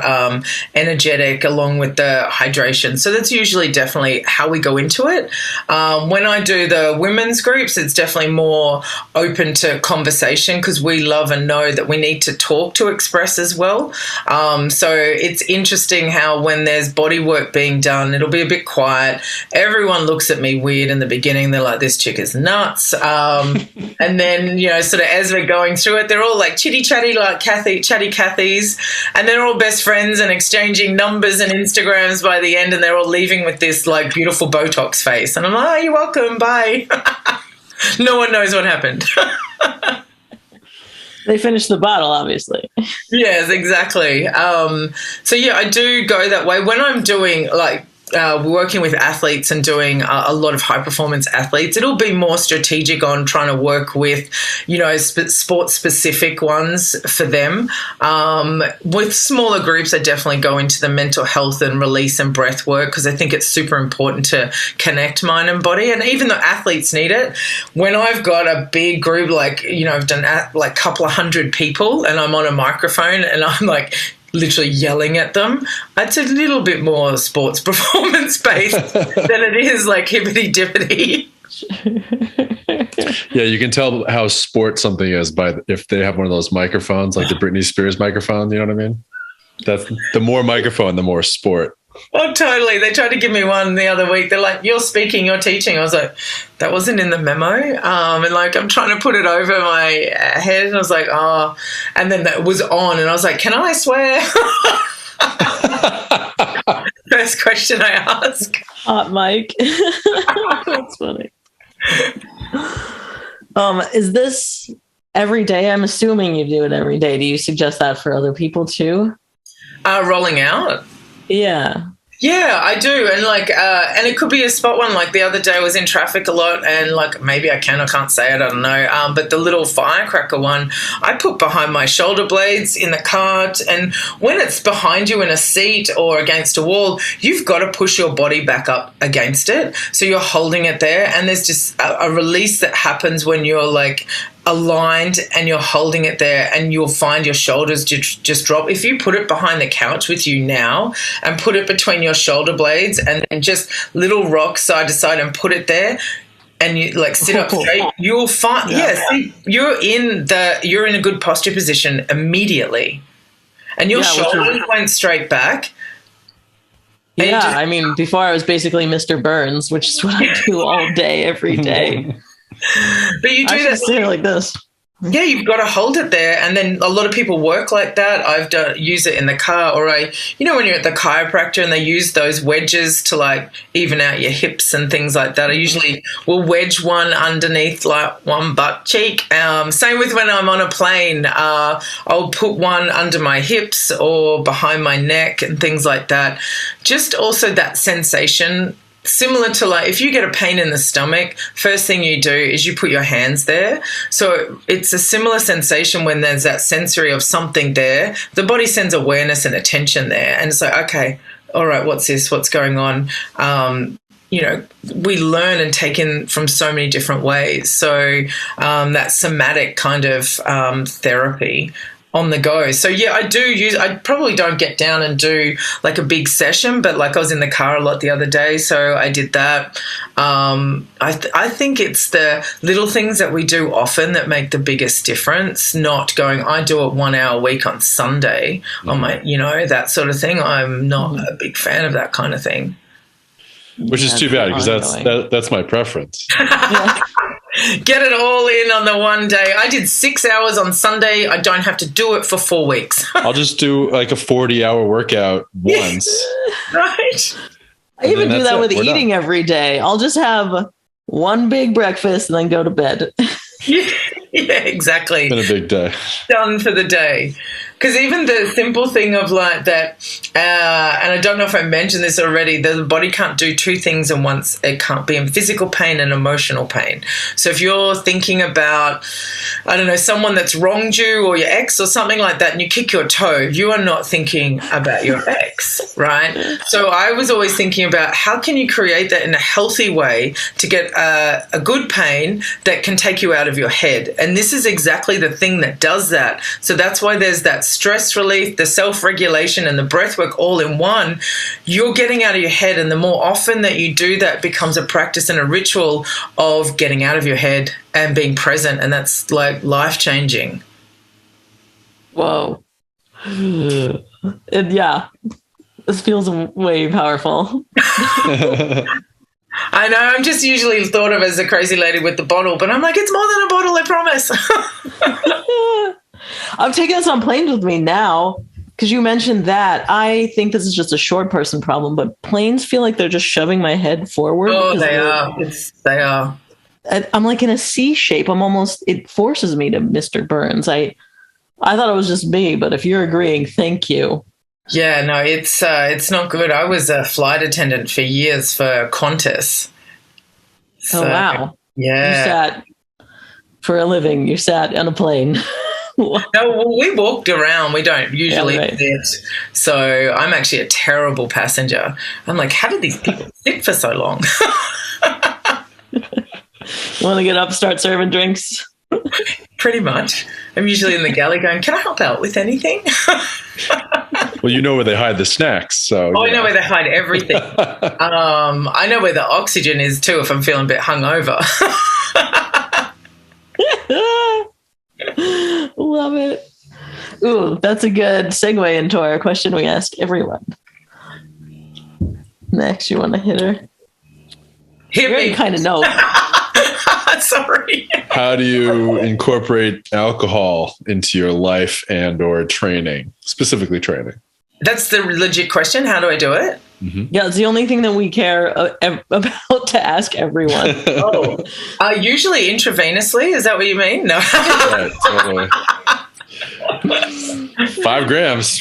energetic, along with the hydration. So that's usually definitely how we go into it. When I do the women's groups, it's definitely more open to conversation because we love and know that we need to talk to express as well. So it's interesting how when there's body work being done, it'll be a bit quiet. Everyone looks at me weird in the beginning. They're like, this chick is nuts. And then, sort of as we're going through it, they're all like chitty-chatty, like chatty Cathys, and they're all best friends and exchanging numbers and Instagrams by the end, and they're all leaving with this like beautiful Botox face. And I'm like, oh, you're welcome, bye. No one knows what happened.
They finished the bottle, obviously.
Yes, exactly. So yeah, I do go that way. When I'm doing like working with athletes and doing a lot of high performance athletes, it'll be more strategic on trying to work with, sport specific ones for them. With smaller groups, I definitely go into the mental health and release and breath work, because I think it's super important to connect mind and body. And even though athletes need it, when I've got a big group, like, I've done like a couple of hundred people and I'm on a microphone and I'm like literally yelling at them, it's a little bit more sports performance based than it is like hippity dippity.
Yeah, you can tell how sport something is by if they have one of those microphones, like the Britney Spears microphone. You know what I mean? That's the more microphone, the more sport.
Oh, totally. They tried to give me one the other week. They're like, "You're speaking, you're teaching." I was like, that wasn't in the memo. And like, I'm trying to put it over my head. And I was like, oh, and then that was on. And I was like, can I swear? First question I ask.
Hot mic. That's funny. Is this every day? I'm assuming you do it every day. Do you suggest that for other people too?
Rolling out?
Yeah.
Yeah, I do. And like, and it could be a spot one. Like the other day I was in traffic a lot, and like maybe I can or can't say it, I don't know. But the little firecracker one, I put behind my shoulder blades in the cart. And when it's behind you in a seat or against a wall, you've got to push your body back up against it. So you're holding it there, and there's just a release that happens when you're like aligned and you're holding it there, and you'll find your shoulders just drop. If you put it behind the couch with you now and put it between your shoulder blades and then just little rock side to side and put it there, and you like sit up straight, you'll find see, you're in a good posture position immediately, and your shoulders went straight back.
Yeah, I mean, before I was basically Mr. Burns, which is what I do all day, every day.
But you do that
like this.
Yeah, you've got to hold it there, and then a lot of people work like that. I've use it in the car, or when you're at the chiropractor and they use those wedges to like even out your hips and things like that. I usually will wedge one underneath like one butt cheek. Same with when I'm on a plane, I'll put one under my hips or behind my neck and things like that. Just also that sensation. Similar to like if you get a pain in the stomach, first thing you do is you put your hands there. So it's a similar sensation when there's that sensory of something there. The body sends awareness and attention there. And it's like, okay, all right, what's this? What's going on? We learn and take in from so many different ways. So that somatic kind of therapy on the go. So yeah, I probably don't get down and do like a big session, but like I was in the car a lot the other day, so I did that. I think it's the little things that we do often that make the biggest difference, not going, I do it 1 hour a week on Sunday on my, that sort of thing. I'm not a big fan of that kind of thing.
Which is too bad, because that's my preference.
Get it all in on the one day. I did 6 hours on Sunday. I don't have to do it for 4 weeks.
I'll just do like a 40-hour workout once.
Right.
I even do that with eating every day. I'll just have one big breakfast and then go to bed.
Yeah, exactly.
It's been a big day.
Done for the day. Because even the simple thing of like that, and I don't know if I mentioned this already, the body can't do two things at once. It can't be in physical pain and emotional pain. So if you're thinking about, I don't know, someone that's wronged you or your ex or something like that, and you kick your toe, you are not thinking about your ex, right? So I was always thinking about how can you create that in a healthy way to get a good pain that can take you out of your head. And this is exactly the thing that does that. So that's why there's that stress relief, the self-regulation, and the breath work all in one. You're getting out of your head, and the more often that you do that becomes a practice and a ritual of getting out of your head and being present, and that's like life-changing.
Whoa. Yeah, this feels way powerful.
I know, I'm just usually thought of as a crazy lady with the bottle, but I'm like, it's more than a bottle, I promise.
I'm taking this on planes with me now because you mentioned that. I think this is just a short person problem, but planes feel like they're just shoving my head forward.
Oh, they are. They are.
I'm like in a C shape. It forces me to Mr. Burns. I thought it was just me, but if you're agreeing, thank you.
Yeah, no, it's not good. I was a flight attendant for years for Qantas.
Oh, wow.
Yeah.
You sat for a living. You sat on a plane.
No, well, we walked around. We don't usually
right.
sit. So I'm actually a terrible passenger. I'm like, how did these people sit for so long?
Want to get up, start serving drinks?
Pretty much. I'm usually in the galley going, can I help out with anything?
Well, you know where they hide the snacks. So
I know where they hide everything. I know where the oxygen is too if I'm feeling a bit hungover.
Love it. Ooh, that's a good segue into our question we ask everyone. Next, you want to hit her?
Hit me.
Kind of know.
Sorry.
How do you incorporate alcohol into your life and or training, specifically training?
That's the legit question. How do I do it?
Mm-hmm.
Yeah, it's the only thing that we care about to ask everyone.
Usually intravenously. Is that what you mean? No.
Right, totally. 5 grams.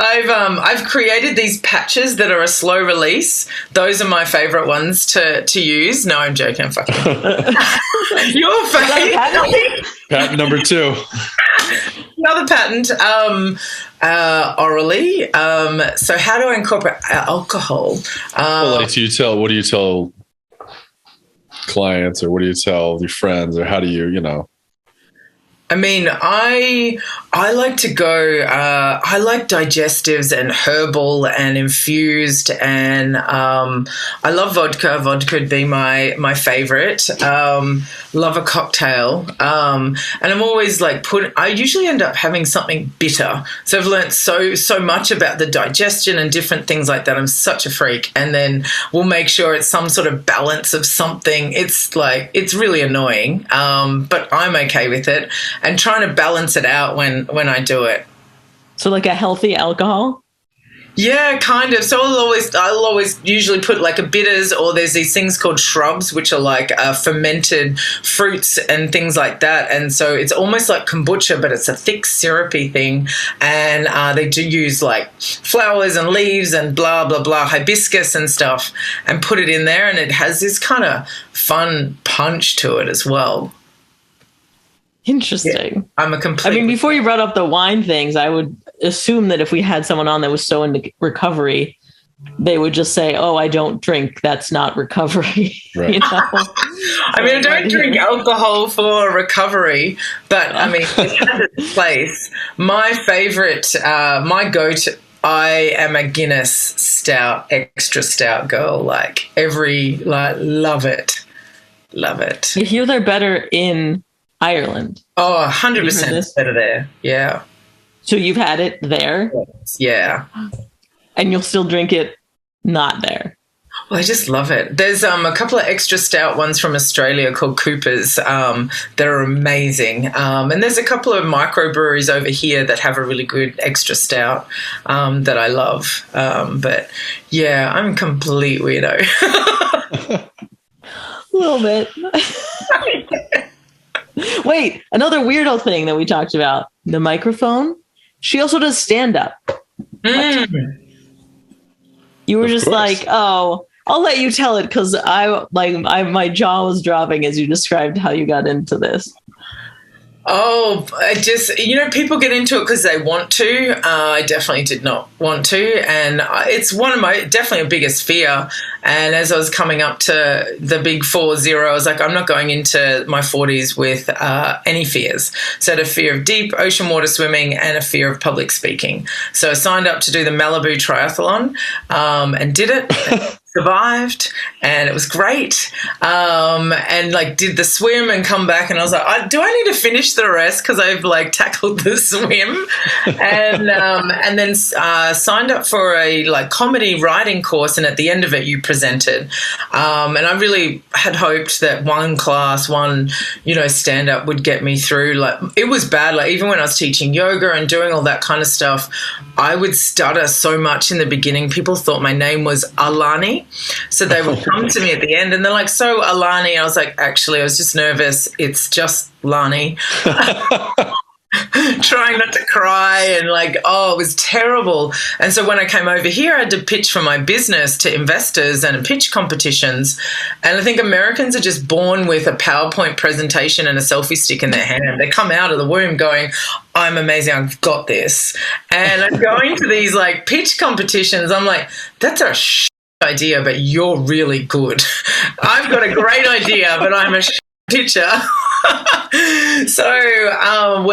I've created these patches that are a slow release. Those are my favorite ones to use. No, I'm joking. I'm fucking. Your favorite.
Patent number 2.
Another patent. Orally. So how do I incorporate alcohol?
Well, like, what do you tell clients, or what do you tell your friends, or how do you?
I mean, I like to go, I like digestives and herbal and infused, and I love vodka. Vodka would be my favorite. Love a cocktail. And I'm always like I usually end up having something bitter. So I've learned so much about the digestion and different things like that. I'm such a freak. And then we'll make sure it's some sort of balance of something. It's really annoying, but I'm okay with it. And trying to balance it out when I do it.
So like a healthy alcohol?
Yeah, kind of. So I'll always usually put like a bitters, or there's these things called shrubs, which are like fermented fruits and things like that. And so it's almost like kombucha, but it's a thick syrupy thing. And they do use like flowers and leaves and blah, blah, blah, hibiscus and stuff, and put it in there. And it has this kind of fun punch to it as well.
Interesting.
Yeah, I'm a complete.
I mean, before you brought up the wine things, I would assume that if we had someone on that was so into recovery, they would just say, "Oh, I don't drink. That's not recovery."
Right.
I mean, I don't drink alcohol for recovery, but I mean, it has its place. My favorite, my go-to. I am a Guinness stout, extra stout girl. Love it.
You hear they're better in Ireland.
Oh, 100% better there. Yeah.
So you've had it there?
Yeah.
And you'll still drink it not there?
Well, I just love it. There's a couple of extra stout ones from Australia called Coopers that are amazing. And there's a couple of microbreweries over here that have a really good extra stout that I love. But yeah, I'm a complete weirdo.
A little bit. Wait, another weirdo thing that we talked about, the microphone. She also does stand-up. You were just like, oh, I'll let you tell it because my jaw was dropping as you described how you got into this.
Oh, I just, people get into it because they want to. I definitely did not want to. And it's one of my, definitely a biggest fear. And as I was coming up to the big 40, I was like, I'm not going into my 40s with any fears. So I had a fear of deep ocean water swimming and a fear of public speaking. So I signed up to do the Malibu Triathlon and did it. Survived, and it was great, and did the swim and come back, and I was like, do I need to finish the rest because I've tackled the swim, and then signed up for a comedy writing course, and at the end of it you presented, and I really had hoped that one class, stand up would get me through. It was bad, even when I was teaching yoga and doing all that kind of stuff, I would stutter so much in the beginning. People thought my name was Lani. So they would come to me at the end and they're like, so Lani. I was like, actually, I was just nervous. It's just Lani. Trying trying not to cry and like, oh, it was terrible. And so when I came over here, I had to pitch for my business to investors and pitch competitions. And I think Americans are just born with a PowerPoint presentation and a selfie stick in their hand. They come out of the womb going, I'm amazing, I've got this. And I'm going to these like pitch competitions. I'm like, that's a idea, but you're really good. I've got a great idea, but I'm a pitcher. So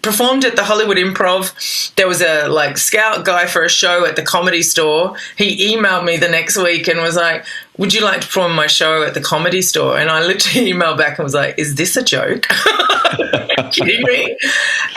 performed at the Hollywood Improv. There was a like scout guy for a show at the Comedy Store. He emailed me the next week and was like, would you like to perform my show at the Comedy Store? And I literally emailed back and was like, is this a joke? Are you kidding me?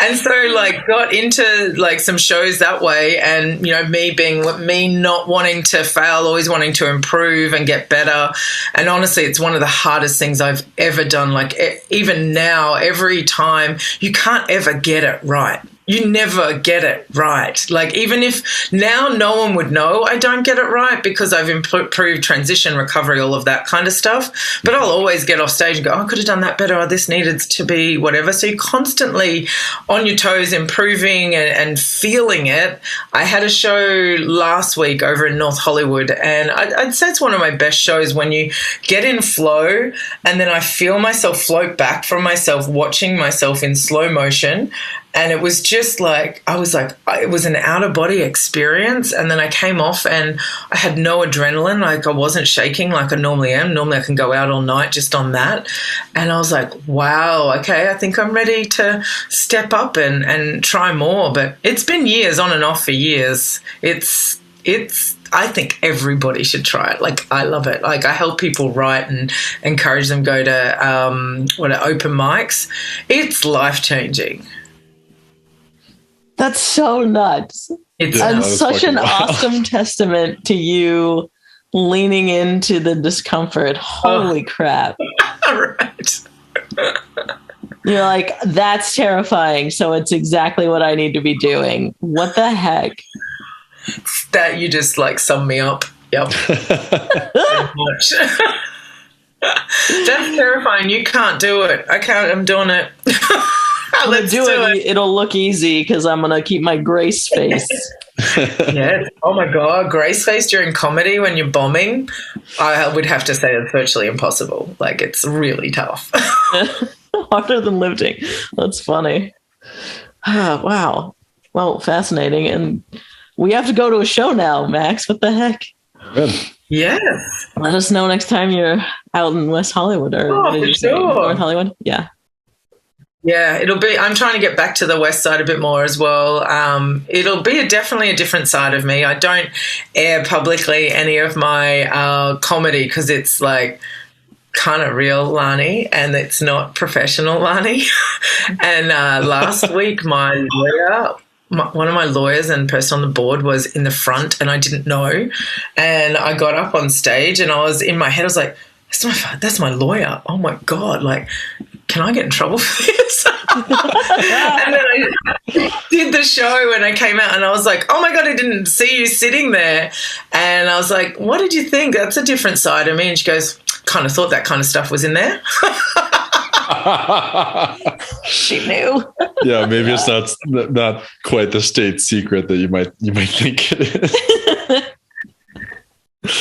And so like got into like some shows that way, and you know, me not wanting to fail, always wanting to improve and get better. And honestly, it's one of the hardest things I've ever done. Like even now, every time, you can't ever get it right. You never get it right. Like even if now no one would know I don't get it right because I've improved transition, recovery, all of that kind of stuff. But I'll always get off stage and go, oh, I could have done that better. Or this needed to be whatever. So you're constantly on your toes, improving and feeling it. I had a show last week over in North Hollywood, and I'd say it's one of my best shows when you get in flow and then I feel myself float back from myself, watching myself in slow motion. And it was just like, it was an out-of-body experience. And then I came off and I had no adrenaline. Like I wasn't shaking like I normally am. Normally I can go out all night just on that. And I was like, wow, okay, I think I'm ready to step up and try more. But it's been years, on and off for years. I think everybody should try it. Like, I love it. Like, I help people write and encourage them go to open mics. It's life-changing.
That's so nuts. And such an awesome testament to you leaning into the discomfort. Holy crap.
Right.
You're like, that's terrifying. So it's exactly what I need to be doing. What the heck?
That you just like sum me up. Yep. That's terrifying. You can't do it. I can't. I'm doing it.
Let's do it. It'll look easy because I'm going to keep my grace face.
Yes. Oh my God. Grace face during comedy when you're bombing. I would have to say it's virtually impossible. Like it's really tough.
Harder than lifting. That's funny. Wow. Well, fascinating. And we have to go to a show now, Max. What the heck?
Good.
Yes.
Let us know next time you're out in West Hollywood or
what did you say?
North Hollywood. Yeah.
Yeah, I'm trying to get back to the West Side a bit more as well. It'll be definitely a different side of me. I don't air publicly any of my comedy because it's like kind of real Lani and it's not professional Lani. And last week, one of my lawyers and person on the board was in the front and I didn't know. And I got up on stage and I was in my head, I was like, that's my lawyer. Oh my God. Like, can I get in trouble for this? And then I did the show and I came out and I was like, oh my God, I didn't see you sitting there. And I was like, what did you think? That's a different side of me. And she goes, kind of thought that kind of stuff was in there.
She knew.
Yeah, maybe it's not quite the state secret that you might think it is.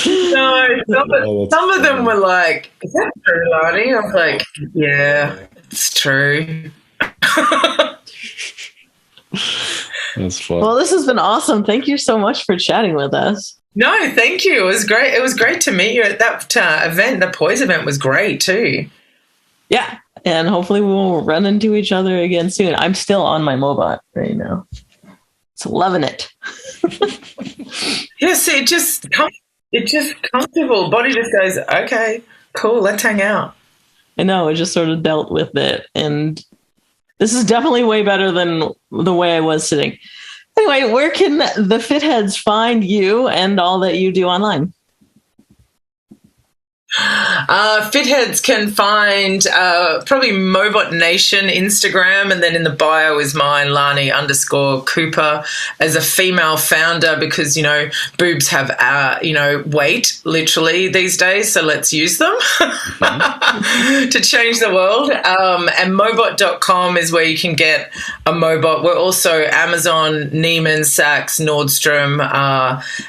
No, some of them were like, is that true, Lani? I was like, yeah, it's true.
That's fun.
Well, this has been awesome. Thank you so much for chatting with us.
No, thank you. It was great. It was great to meet you at that event. The Poise event was great too.
Yeah, and hopefully we will run into each other again soon. I'm still on my MOBOT right now. It's loving it.
Yes, it's just comfortable. Body just goes, okay, cool, let's hang out.
I know, I just sort of dealt with it. And this is definitely way better than the way I was sitting. Anyway, where can the Fitheads find you and all that you do online?
Fitheads can find probably MOBOT Nation Instagram, and then in the bio is mine, Lani_Cooper, as a female founder, because, boobs have, weight literally these days. So let's use them to change the world. And MOBOT.com is where you can get a MOBOT. We're also Amazon, Neiman, Saks, Nordstrom,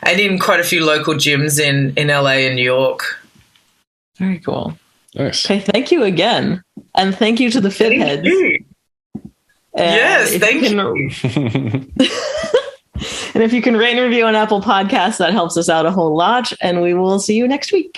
and in quite a few local gyms in LA and New York.
Very cool.
Nice.
Okay, thank you again. And thank you to the Fitheads.
Yes, thank you.
And if you can rate and review on Apple Podcasts, that helps us out a whole lot. And we will see you next week.